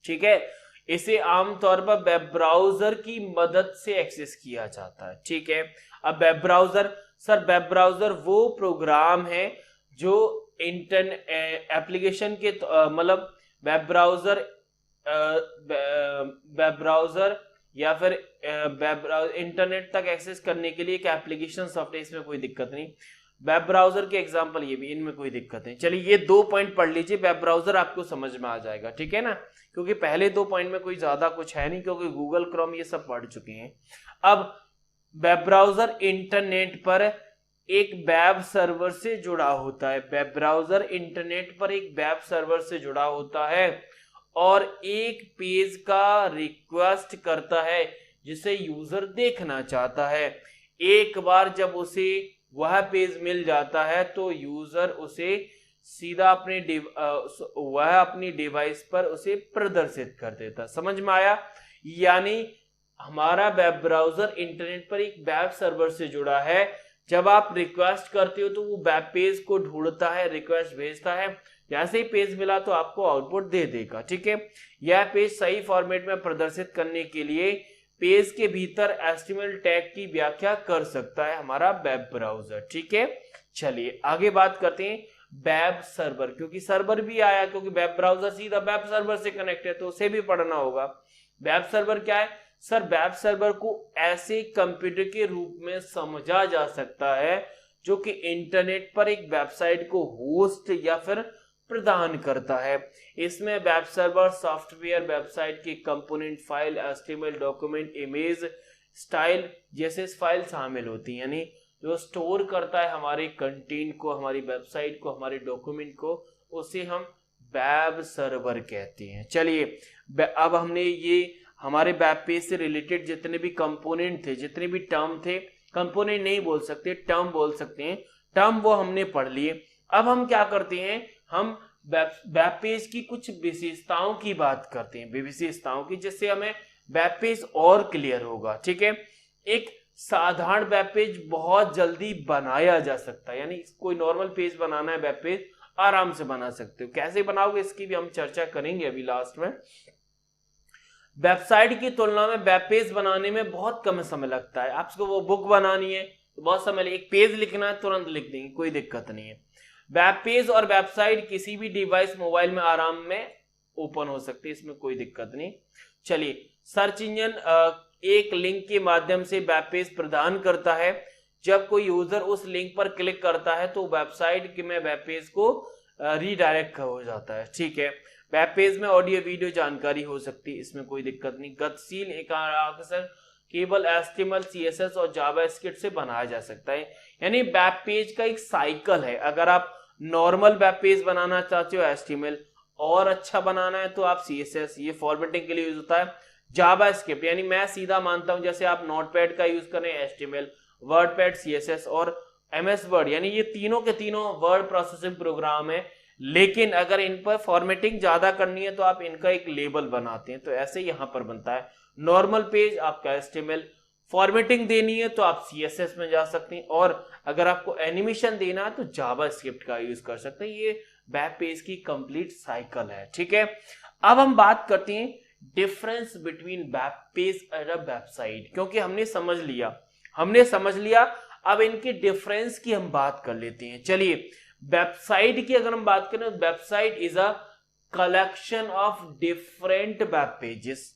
ठीक है, इसे आमतौर पर वेब ब्राउजर की मदद से एक्सेस किया जाता है। ठीक है, अब web browser, sir web browser वो प्रोग्राम है जो एप्लीकेशन के मतलब वेब ब्राउजर या फिर इंटरनेट तक एक्सेस करने के लिए एक एप्लीकेशन सॉफ्टवेयर, इसमें कोई दिक्कत नहीं। वेब ब्राउजर के एग्जांपल ये भी, इनमें कोई दिक्कत नहीं। चलिए ये 2 पॉइंट पढ़ लीजिए, वेब ब्राउजर आपको समझ में आ जाएगा। ठीक है ना, क्योंकि पहले 2 पॉइंट में कोई ज्यादा कुछ है नहीं, क्योंकि गूगल क्रोम ये सब पढ़ चुके हैं। अब वेब ब्राउजर इंटरनेट पर एक वेब सर्वर से जुड़ा होता है। वेब ब्राउजर इंटरनेट पर एक वेब सर्वर से जुड़ा होता है और एक पेज का रिक्वेस्ट करता है जिसे यूजर देखना चाहता है। एक बार जब उसे वह पेज मिल जाता है तो यूजर उसे सीधा अपनी डिवाइस पर उसे प्रदर्शित कर देता। समझ में आया? यानी हमारा वेब ब्राउजर इंटरनेट पर एक वेब सर्वर से जुड़ा है। जब आप रिक्वेस्ट करते हो तो वो वेब पेज को ढूंढता है, रिक्वेस्ट भेजता है, जैसे ही पेज मिला तो आपको आउटपुट दे देगा। ठीक है, यह पेज सही फॉर्मेट में प्रदर्शित करने के लिए पेज के भीतर HTML टैग की व्याख्या कर सकता है हमारा वेब ब्राउजर। ठीक है, चलिए आगे बात करते हैं वेब सर्वर, क्योंकि सर्वर भी आया, क्योंकि वेब ब्राउजर सीधा वेब सर्वर से कनेक्ट है तो उसे भी पढ़ना होगा। वेब सर्वर क्या है सर? वेब सर्वर को ऐसे कंप्यूटर के रूप में समझा जा सकता है जो कि इंटरनेट पर एक वेबसाइट को होस्ट या फिर प्रदान करता है। इसमें वेब सर्वर सॉफ्टवेयर, वेबसाइट की component file, HTML document, image, style जैसे फाइल शामिल होती हैं, यानी जो स्टोर करता है हमारे कंटेंट को, हमारी वेबसाइट को, हमारे डॉक्यूमेंट को, उसे हम वेब सर्वर कहते हैं। चलिए अब हमने ये हमारे वेब पेज से रिलेटेड जितने भी कंपोनेंट थे, जितने भी टर्म थे, कंपोनेंट नहीं बोल सकते, टर्म बोल सकते हैं, टर्म वो हमने पढ़ लिए। अब हम क्या करते हैं, हम वेब पेज की कुछ विशेषताओं की बात करते हैं, विशेषताओं की, जिससे हमें वेब पेज और क्लियर होगा। ठीक है, एक साधारण वेब पेज बहुत जल्दी बनाया जा सकता है, यानी कोई नॉर्मल पेज बनाना है, वेब पेज आराम से बना सकते हो। कैसे बनाओगे इसकी भी हम चर्चा करेंगे अभी लास्ट में। वेबसाइट की तुलना में वेब पेज बनाने में बहुत कम समय लगता है। आपको वो बुक बनानी है तो बहुत समय, एक पेज लिखना है तुरंत लिख देंगे, कोई दिक्कत नहीं है। वेब पेज और वेबसाइट किसी भी डिवाइस, मोबाइल में आराम में ओपन हो सकती है, इसमें कोई दिक्कत नहीं। चलिए, सर्च इंजन एक लिंक के माध्यम से वेब पेज प्रदान करता है। जब कोई यूजर उस लिंक पर क्लिक करता है तो वेबसाइट में वेब पेज को रीडायरेक्ट हो जाता है। ठीक है, वेब पेज में ऑडियो वीडियो जानकारी हो सकती है, इसमें कोई दिक्कत नहीं। गतिशील अक्सर केवल HTML, CSS और जावास्क्रिप्ट से बनाया जा सकता है। यानी वेब पेज का एक साइकिल है। अगर आप नॉर्मल वेब पेज बनाना चाहते हो HTML, और अच्छा बनाना है तो आप CSS, ये फॉर्मेटिंग के लिए यूज होता है। जावास्क्रिप्ट, यानी मैं सीधा मानता हूं जैसे आप नोटपैड का यूज करें, HTML, वर्डपैड, CSS और MS वर्ड, यानी ये तीनों के तीनों वर्ड प्रोसेसिंग प्रोग्राम है। लेकिन अगर इन पर फॉर्मेटिंग ज्यादा करनी है तो आप इनका एक लेबल बनाते हैं, तो ऐसे यहां पर बनता है। नॉर्मल पेज आपका HTML, फॉर्मेटिंग देनी है तो आप CSS में जा सकते हैं, और अगर आपको एनिमेशन देना है तो जावास्क्रिप्ट का यूज कर सकते हैं। ये वेब पेज की कंप्लीट साइकिल है। ठीक है, अब हम बात करते हैं डिफरेंस बिटवीन वेब पेज और वेबसाइट, क्योंकि हमने समझ लिया, अब इनके डिफरेंस की हम बात कर लेते हैं। चलिए, वेबसाइट की अगर हम बात करें, website is a collection of different web pages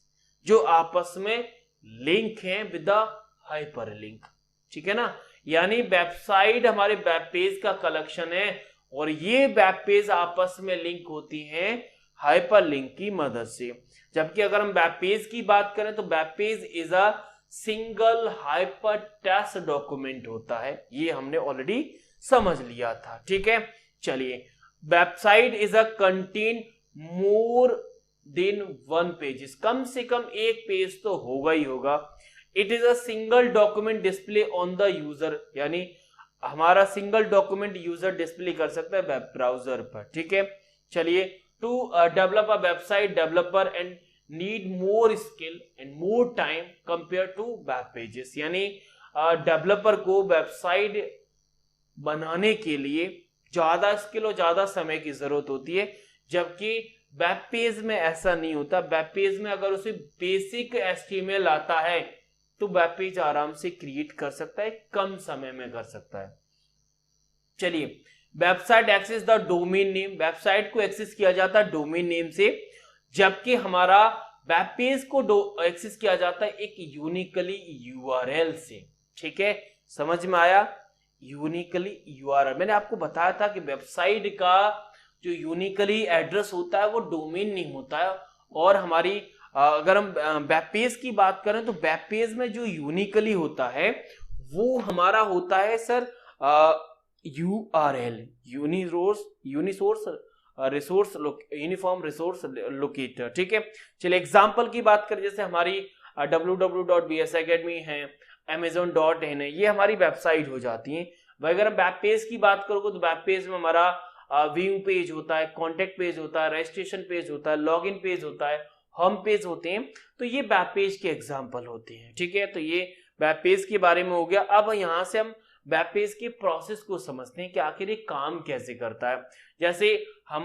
जो आपस में लिंक हैं विद अ हाइपरलिंक। ठीक है ना, यानी वेबसाइट हमारे वेब पेज का कलेक्शन है और ये वेब पेज आपस में लिंक होती हैं हाइपरलिंक की मदद से। जबकि अगर हम वेब पेज की बात करें तो web page is a single hyper text document होता है, ये हमने ऑलरेडी समझ लिया था। ठीक है, चलिए, website is a contain more than one pages, कम से कम एक पेज तो होगा ही होगा। It is a single document display on the user, यानी हमारा सिंगल डॉक्यूमेंट यूजर डिस्प्ले कर सकता है वेब ब्राउजर पर, ठीक है। चलिए, to develop a website developer and need more skill and more time compare to web pages, यानी डेवलपर को वेबसाइट बनाने के लिए ज्यादा स्किल और ज्यादा समय की जरूरत होती है, जबकि वेब पेज में ऐसा नहीं होता। वेब पेज में अगर उसे बेसिक एचटीएमएल आता है तो वेब पेज आराम से क्रिएट कर सकता है, कम समय में कर सकता है। चलिए, website access the domain name, website को एक्सेस किया जाता है डोमेन नेम से, जबकि हमारा वेब पेज को एक्सेस किया जाता है एक यूनिकली यूआरएल से, ठीक है। समझ में आया? यूनिकली यूआरएल, मैंने आपको बताया था कि वेबसाइट का जो यूनिकली एड्रेस होता है वो डोमेन नेम होता है, और हमारी अगर हम वेब पेज की बात करें तो वेब पेज में जो यूनिकली होता है वो हमारा होता है sir URL, unisource resource uniform resource locator, ठीक है। चलिए एग्जांपल की बात करें, जैसे हमारी www.bsacademy है, amazon.in है, ये हमारी वेबसाइट हो जाती है। वह अगर हम वेब पेज की बात करोगे तो वेब पेज में हमारा व्यू पेज होता है, कॉन्टेक्ट पेज होता है, रजिस्ट्रेशन पेज होता है, लॉगिन पेज होता है, होम पेज होते हैं। तो ये वेब पेज के एग्जांपल होते हैं, ठीक है। तो ये वेब पेज के बारे में हो गया। अब यहां से हम वेब पेज के प्रोसेस को समझते हैं कि आखिर ये काम कैसे करता है। जैसे हम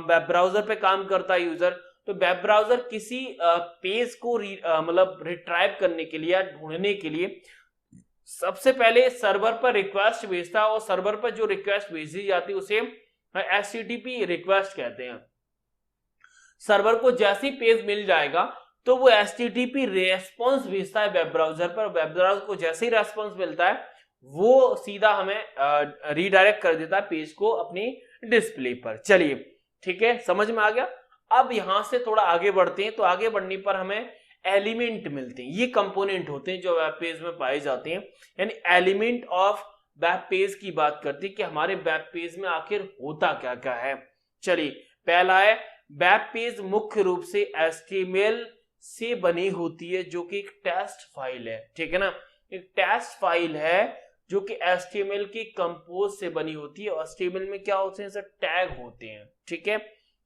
वेब ब्राउजर पे काम करता है यूजर, तो वेब ब्राउजर किसी पेज को मतलब रिट्राइव करने के लिए या ढूंढने के लिए सबसे पहले सर्वर पर रिक्वेस्ट भेजता है, और सर्वर पर जो रिक्वेस्ट भेजी जाती है उसे HTTP रिक्वेस्ट कहते हैं। सर्वर को जैसी पेज मिल जाएगा तो वो HTTP रेस्पॉन्स भेजता है वेब ब्राउजर पर। वेब ब्राउजर को जैसे ही रेस्पॉन्स मिलता है वो सीधा हमें रीडायरेक्ट कर देता है पेज को अपनी डिस्प्ले पर। चलिए, ठीक है, समझ में आ गया। अब यहां से थोड़ा आगे बढ़ते हैं, तो आगे बढ़ने पर हमें एलिमेंट मिलते हैं। ये कंपोनेंट होते हैं जो वेब पेज में पाए जाते हैं, यानी एलिमेंट ऑफ वेब पेज की बात करते हैं कि हमारे वेब पेज में आखिर होता क्या क्या है। चलिए, पहला है वेब पेज मुख्य रूप से HTML से बनी होती है, जो कि एक टेक्स्ट फाइल है, ठीक है ना। एक टेक्स्ट फाइल है जो कि HTML की कंपोज से बनी होती है। HTML में क्या होते हैं सर? टैग होते हैं, ठीक है।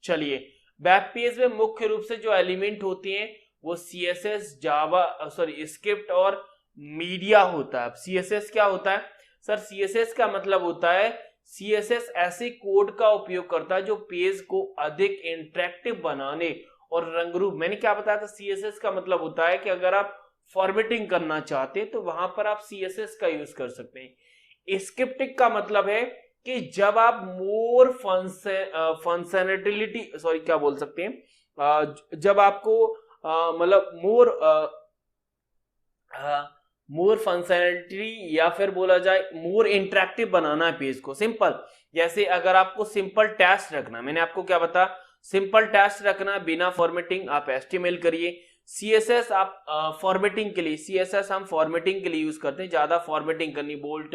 चलिए, वेब पेज में मुख्य रूप से जो एलिमेंट होते हैं वो CSS, जावा स्क्रिप्ट और मीडिया होता है। CSS क्या होता है सर? CSS का मतलब होता है, CSS ऐसे कोड का उपयोग करता है जो पेज को अधिक इंटरेक्टिव बनाने और रंगरूप, मैंने क्या बताया था, CSS का मतलब होता है कि अगर आप फॉर्मेटिंग करना चाहते हैं तो वहां पर आप CSS का यूज कर सकते हैं। स्क्रिप्टिंग का मतलब है कि जब आप मोर फंक्शनैलिटी क्या बोल सकते हैं, जब आपको मतलब मोर फंक्शनैलिटी या फिर बोला जाए मोर इंटरेक्टिव बनाना है पेज को। सिंपल, जैसे अगर आपको सिंपल टेक्स्ट रखना, मैंने आपको क्या बताया, सिंपल टेक्स्ट रखना बिना फॉर्मेटिंग, आप HTML करिए। CSS आप फॉर्मेटिंग के लिए, CSS हम फॉर्मेटिंग के लिए यूज करते हैं, ज्यादा फॉर्मेटिंग करनी, बोल्ट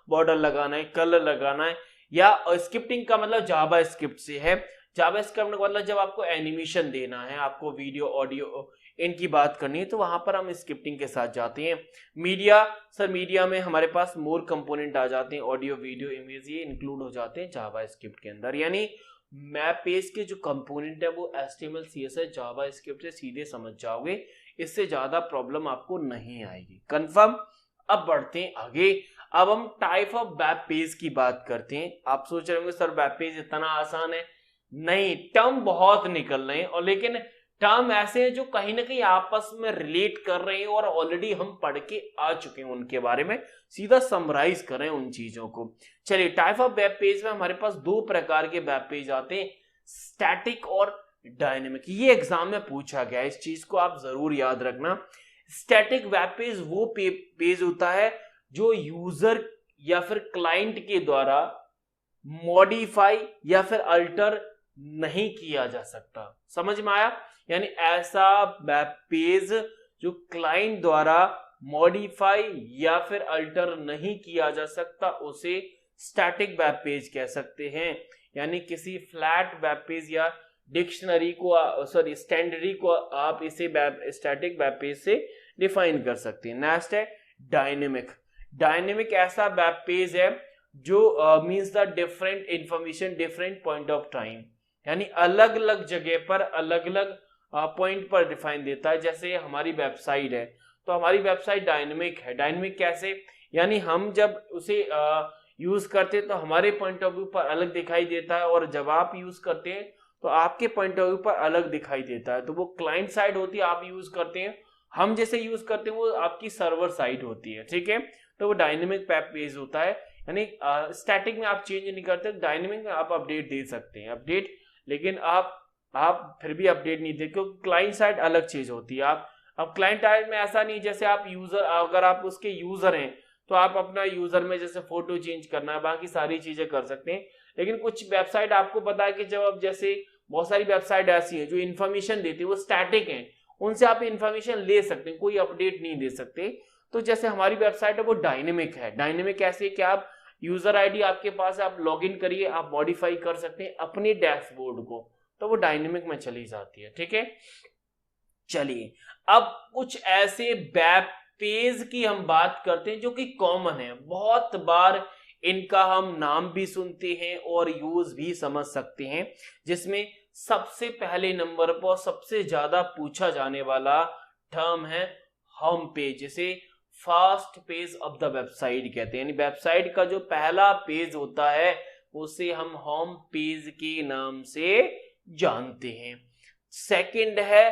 बॉर्डर लगाना है, कलर लगाना है। या स्क्रिप्टिंग का मतलब जावा स्क्रिप्ट से है। जावा स्क्रिप्ट का मतलब जब आपको एनिमेशन देना है, आपको वीडियो ऑडियो इनकी बात करनी है, तो वहां पर हम स्क्रिप्टिंग के साथ जाते हैं। मीडिया, सर मीडिया में हमारे पास मोर कंपोनेंट आ जाते हैं, ऑडियो वीडियो इमेज, ये इंक्लूड हो जाते हैं जावा स्क्रिप्ट के अंदर। यानी मैप पेज के जो कंपोनेंट है वो HTML, CSS, जावा स्क्रिप्ट से सीधे समझ जाओगे, इससे ज्यादा प्रॉब्लम आपको नहीं आएगी। कंफर्म? अब बढ़ते हैं आगे। अब हम टाइप ऑफ वेब पेज की बात करते हैं। आप सोच रहे होंगे सर वेब पेज इतना आसान है। नहीं, टर्म बहुत निकल रहे हैं, और लेकिन टर्म ऐसे हैं जो कहीं ना कहीं आपस में रिलेट कर रहे हैं और ऑलरेडी हम पढ़ के आ चुके हैं उनके बारे में, सीधा समराइज कर रहे हैं उन चीजों को। चलिए, टाइप ऑफ वेब पेज में हमारे पास दो प्रकार के वेब पेज आते हैं, स्टैटिक और डायनेमिक। ये एग्जाम में पूछा गया है, इस चीज को आप जरूर याद रखना। स्टैटिक वेब पेज वो पेज होता है जो यूजर या फिर क्लाइंट के द्वारा मॉडिफाई या फिर अल्टर नहीं किया जा सकता। समझ में आया? यानी ऐसा वेब पेज जो क्लाइंट द्वारा मॉडिफाई या फिर अल्टर नहीं किया जा सकता, उसे स्टैटिक वेब पेज कह सकते हैं। यानी किसी फ्लैट वेब पेज या डिक्शनरी को स्टैंडर्डी को आप इसे स्टैटिक वेब पेज से डिफाइन कर सकते हैं। नेक्स्ट है डायनेमिक। डायनेमिक ऐसा वेब पेज है जो means the different information different point of time, यानी अलग अलग जगह पर अलग अलग पॉइंट पर डिफाइन देता है। जैसे हमारी वेबसाइट है तो हमारी वेबसाइट डायनेमिक है। डायनेमिक कैसे, यानी हम जब उसे यूज करते हैं तो हमारे पॉइंट ऑफ व्यू पर अलग दिखाई देता है, और जब आप यूज करते हैं तो आपके पॉइंट ऑफ व्यू पर अलग दिखाई देता है। तो वो क्लाइंट साइड होती है, आप यूज करते हैं, हम जैसे यूज करते हैं वो आपकी सर्वर साइड होती है, ठीक है। तो वो डायनेमिक वेब पेज होता है, यानी स्टैटिक में आप चेंज नहीं करते, डायनेमिक में आप अपडेट दे सकते हैं अपडेट, लेकिन आप फिर भी अपडेट नहीं दे, क्योंकि क्लाइंट साइड अलग चीज होती है। आप अब क्लाइंट साइड में ऐसा नहीं, जैसे आप यूजर, अगर आप उसके यूजर हैं तो आप अपना यूजर में जैसे फोटो चेंज करना है, बाकी सारी चीजें कर सकते हैं। लेकिन कुछ वेबसाइट आपको पता है कि जब आप जैसे बहुत सारी वेबसाइट ऐसी है जो इन्फॉर्मेशन देती है वो स्टैटिक है, उनसे आप इन्फॉर्मेशन ले सकते हैं, कोई अपडेट नहीं दे सकते। तो जैसे हमारी वेबसाइट है वो डायनेमिक है। डायनेमिक कैसे, कि आप यूजर आईडी आपके पास है, आप लॉगिन करिए, आप मॉडिफाई कर सकते हैं अपने डैशबोर्ड को, तो वो डायनेमिक में चली जाती है, ठीक है। चलिए अब कुछ ऐसे वेब पेज की हम बात करते हैं जो कि कॉमन है, बहुत बार इनका हम नाम भी सुनते हैं और यूज भी समझ सकते हैं, जिसमें सबसे पहले नंबर पर सबसे ज्यादा पूछा जाने वाला टर्म है होम पेज, जिसे first page of the website कहते हैं। यानी वेबसाइट का जो पहला पेज होता है उसे हम होम पेज के नाम से जानते हैं। सेकंड है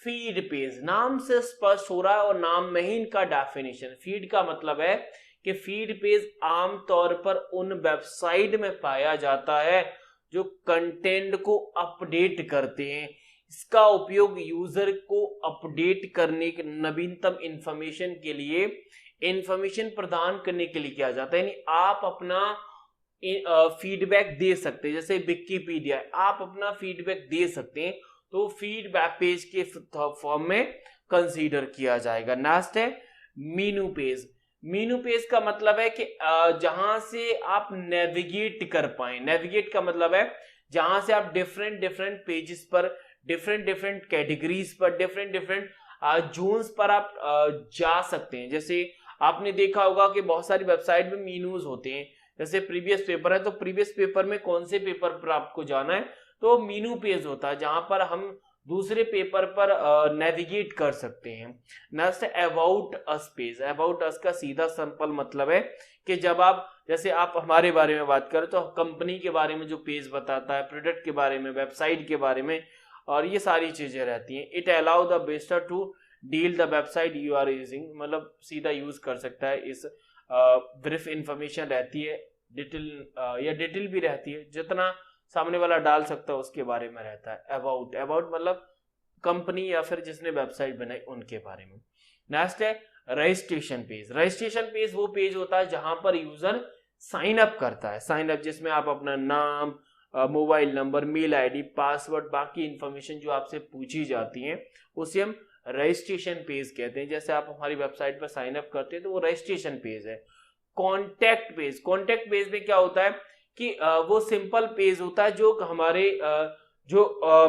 फीड पेज, नाम से स्पष्ट हो रहा है और नाम में ही इनका डेफिनेशन। फीड का मतलब है कि फीड पेज आमतौर पर उन वेबसाइट में पाया जाता है जो कंटेंट को अपडेट करते हैं। इसका उपयोग यूजर को अपडेट करने के नवीनतम इंफॉर्मेशन के लिए, इंफॉर्मेशन प्रदान करने के लिए किया जाता है। यानी आप अपना फीडबैक दे सकते हैं, जैसे विकिपीडिया आप अपना फीडबैक दे सकते हैं, तो फीड वेब पेज के फॉर्म में कंसीडर किया जाएगा। नेक्स्ट है मीनू पेज। मीनू पेज का मतलब है कि जहां से आप नेविगेट कर पाए। नेविगेट का मतलब है जहां से आप डिफरेंट डिफरेंट पेजेस पर, डिफरेंट डिफरेंट कैटेगरीज पर, डिफरेंट डिफरेंट जोन्स पर आप जा सकते हैं। जैसे आपने देखा होगा कि बहुत सारी वेबसाइट में मीनूज होते हैं, जैसे प्रीवियस पेपर है तो प्रीवियस पेपर में कौन से पेपर पर आपको जाना है, तो मीनू पेज होता है जहां पर हम दूसरे पेपर पर नेविगेट कर सकते हैं। Next about us page. About us का सीधा सिंपल मतलब है कि जब आप, जैसे आप हमारे बारे में बात करें तो कंपनी के बारे में जो पेज बताता है, प्रोडक्ट के बारे में, वेबसाइट के बारे में, और ये सारी चीजें रहती हैं। It allow the visitor to deal the website you are using, मतलब सीधा यूज कर सकता है। इस ब्रीफ इंफॉर्मेशन रहती है, डिटेल या डिटेल भी रहती है, जितना सामने वाला डाल सकता है उसके बारे में रहता है। अबाउट, अबाउट मतलब कंपनी या फिर जिसने वेबसाइट बनाई उनके बारे में। नेक्स्ट है रजिस्ट्रेशन पेज। रजिस्ट्रेशन पेज वो पेज होता है जहां पर यूजर साइन अप करता है। साइन अप जिसमें आप अपना नाम, mobile number, mail ID, password, बाकी इंफॉर्मेशन जो आपसे पूछी जाती है उसे हम रजिस्ट्रेशन पेज कहते हैं। जैसे आप हमारी वेबसाइट पर साइन अप करते हैं तो वो रजिस्ट्रेशन पेज है। Contact page. कॉन्टेक्ट पेज में क्या होता है कि वो सिंपल पेज होता है जो हमारे जो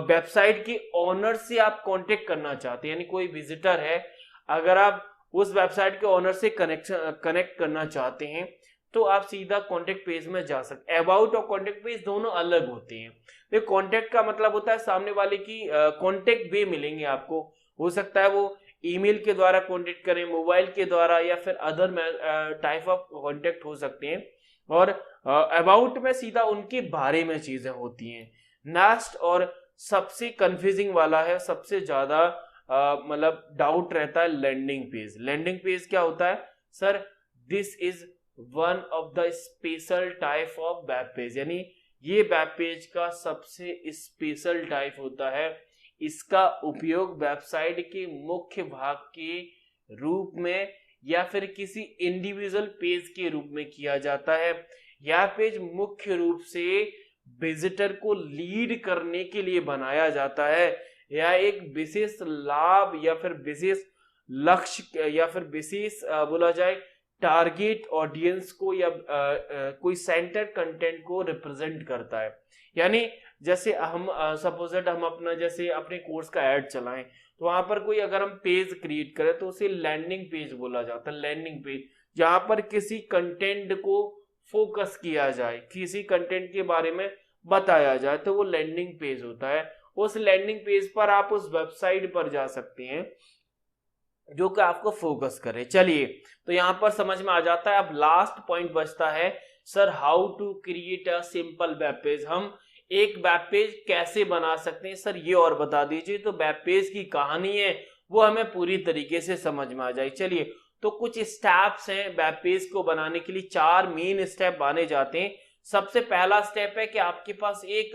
वेबसाइट के ओनर से आप कांटेक्ट करना चाहते हैं, यानी कोई विजिटर है, अगर आप उस वेबसाइट के ओनर से कनेक्ट करना चाहते हैं तो आप सीधा कांटेक्ट पेज में जा सकते हैं। अबाउट और कांटेक्ट पेज दोनों अलग होते हैं। तो कांटेक्ट का मतलब होता है सामने वाले की कांटेक्ट वे मिलेंगे आपको, हो सकता है वो ईमेल के द्वारा कांटेक्ट करें, मोबाइल के द्वारा, या फिर अदर टाइप ऑफ कांटेक्ट हो सकते हैं। और अबाउट में सीधा उनके बारे में चीजें होती हैं। नेक्स्ट और सबसे कंफ्यूजिंग वाला है, सबसे ज्यादा मतलब डाउट रहता है, लैंडिंग पेज। लैंडिंग पेज क्या होता है sir? This is one of the special type of web page, यानी ये वेब पेज का सबसे स्पेशल टाइप होता है। इसका उपयोग वेबसाइट के मुख्य भाग के रूप में या फिर किसी इंडिविजुअल पेज के रूप में किया जाता है। यह पेज मुख्य रूप से विजिटर को लीड करने के लिए बनाया जाता है। यह एक विशेष लाभ या फिर विशेष लक्ष्य या फिर विशेष बोला जाए टारगेट ऑडियंस को या कोई सेंटर कंटेंट को रिप्रेजेंट करता है। यानी जैसे हम सपोजेट हम अपना जैसे अपने कोर्स का ऐड चलाएं तो वहां पर कोई अगर हम पेज क्रिएट करें तो उसे लैंडिंग पेज बोला जाता है। लैंडिंग पेज जहां पर किसी कंटेंट को फोकस किया जाए, किसी कंटेंट के बारे में बताया जाए, तो वो लैंडिंग पेज होता है। उस लैंडिंग पेज पर आप उस वेबसाइट पर जा सकते हैं जो कि आपको फोकस करे। चलिए, तो यहां पर समझ में आ जाता है। अब लास्ट पॉइंट बचता है, sir how to create a simple web page. हम एक वेब पेज कैसे बना सकते हैं सर, ये और बता दीजिए। तो वेब पेज की कहानी है वो हमें पूरी तरीके से समझ में आ जाए। चलिए, तो कुछ स्टेप्स हैं वेब पेज को बनाने के लिए, 4 मेन स्टेप माने जाते हैं। सबसे पहला स्टेप है कि आपके पास एक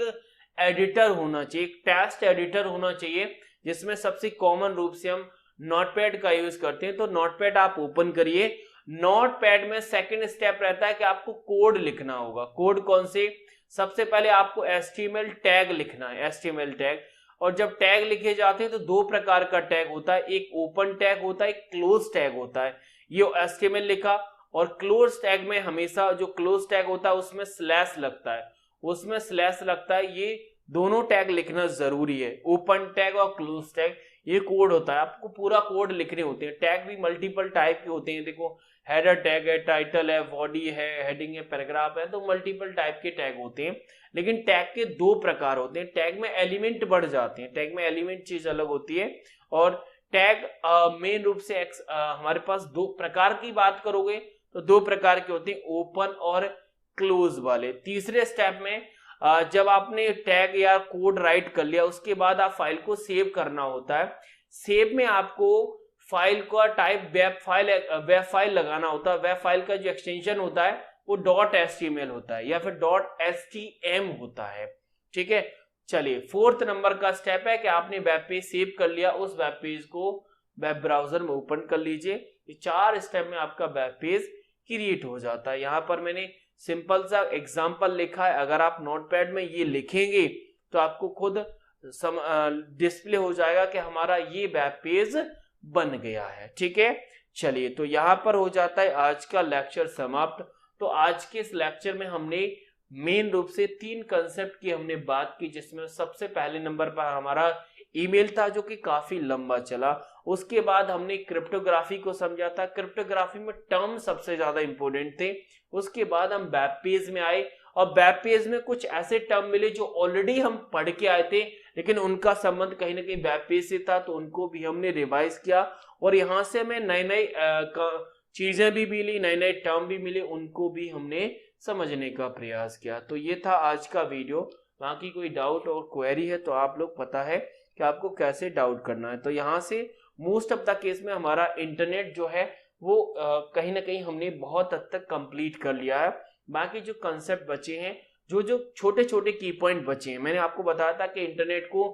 एडिटर होना चाहिए, एक टेक्स्ट एडिटर होना चाहिए, जिसमें सबसे कॉमन रूप से हम नोटपैड का यूज करते हैं। तो नोटपैड आप ओपन करिए। नोटपैड में सेकंड स्टेप रहता है कि आपको कोड लिखना होगा। कोड कौन से? सबसे पहले आपको HTML टैग लिखना है, HTML टैग। और जब टैग लिखे जाते हैं तो 2 प्रकार का टैग होता है, एक ओपन टैग होता है, एक क्लोज टैग होता है। ये HTML लिखा, और क्लोज टैग में हमेशा जो क्लोज टैग होता है उसमें स्लैश लगता है, उसमें स्लैश लगता है। ये दोनों टैग लिखना जरूरी है, ओपन टैग और क्लोज टैग। ये कोड होता है, आपको पूरा कोड लिखने होते हैं। टैग भी मल्टीपल टाइप के होते हैं, देखो हेडर टैग है, टाइटल है, बॉडी है, हेडिंग है, पैराग्राफ है, तो मल्टीपल टाइप के टैग होते हैं। लेकिन टैग के 2 प्रकार होते हैं। टैग में एलिमेंट बढ़ जाते हैं, टैग में एलिमेंट चीज अलग होती है। और टैग मेन रूप से हमारे पास 2 प्रकार की बात करोगे तो 2 प्रकार के होते हैं, ओपन और क्लोज वाले। तीसरे स्टेप में जब आपने टैग या कोड राइट कर लिया, उसके बाद आप फाइल को सेव करना होता है। सेव में आपको फाइल का टाइप वेब फाइल लगाना होता है। वेब फाइल का जो एक्सटेंशन होता है वो .html होता है या फिर .stm होता है, ठीक है। चलिए, 4th नंबर का स्टेप है कि आपने वेब पेज सेव कर लिया, उस वेब पेज को वेब ब्राउजर में ओपन कर लीजिए। ये 4 स्टेप में आपका वेब पेज क्रिएट हो जाता है। यहां पर मैंने सिंपल सा एग्जांपल लिखा है, अगर आप नोटपैड में ये लिखेंगे तो आपको खुद डिस्प्ले हो जाएगा कि हमारा ये वेब पेज बन गया है, ठीक है। चलिए, तो यहां पर हो जाता है आज का लेक्चर समाप्त। तो आज के इस लेक्चर में हमने मेन रूप से 3 कंसेप्ट की हमने बात की, जिसमें सबसे पहले नंबर पर हमारा ईमेल था जो कि काफी लंबा चला। उसके बाद हमने क्रिप्टोग्राफी को समझा था, क्रिप्टोग्राफी में टर्म सबसे ज्यादा इंपॉर्टेंट थे। उसके बाद हम वेब पेज में आए, और वेब पेज में कुछ ऐसे टर्म मिले जो ऑलरेडी हम पढ़ के आए थे, लेकिन उनका संबंध कहीं ना कहीं वेब पेज से था, तो उनको भी हमने रिवाइज किया। और यहाँ से हमें नई नई चीजें भी मिली, नए नए टर्म भी मिले, उनको भी हमने समझने का प्रयास किया। तो ये था आज का वीडियो। बाकी कोई डाउट और क्वेरी है तो आप लोग पता है कि आपको कैसे डाउट करना है। तो यहाँ से मोस्ट ऑफ द केस में हमारा इंटरनेट जो है वो कहीं ना कहीं हमने बहुत हद तक कंप्लीट कर लिया है। बाकी जो कंसेप्ट बचे हैं, जो जो छोटे छोटे की पॉइंट बचे हैं, मैंने आपको बताया था कि इंटरनेट को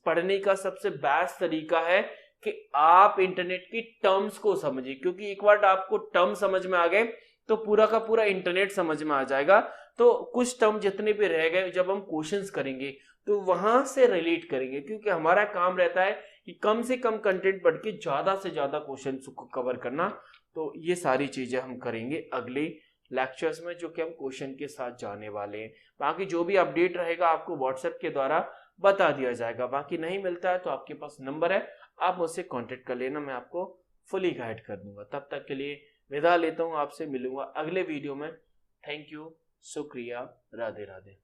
पढ़ने का सबसे बेस्ट तरीका है कि आप इंटरनेट की टर्म्स को समझिए, क्योंकि एक बार आपको टर्म समझ में आ गए तो पूरा का पूरा इंटरनेट समझ में आ जाएगा। तो कुछ टर्म जितने भी रह गए, जब हम क्वेश्चंस करेंगे तो वहां से रिलेट करेंगे, क्योंकि हमारा काम रहता है कि कम से कम कंटेंट पढ़ के ज्यादा से ज्यादा क्वेश्चन को कवर करना। तो ये सारी चीजें हम करेंगे अगले लेक्चर्स में, जो कि हम क्वेश्चन के साथ जाने वाले हैं। बाकी जो भी अपडेट रहेगा आपको व्हाट्सएप के द्वारा बता दिया जाएगा। बाकी नहीं मिलता है तो आपके पास नंबर है, आप मुझसे कांटेक्ट कर लेना, मैं आपको फुली गाइड कर दूंगा। तब तक के लिए विदा लेता हूं, आपसे मिलूंगा अगले वीडियो में। थैंक यू, शुक्रिया, राधे राधे।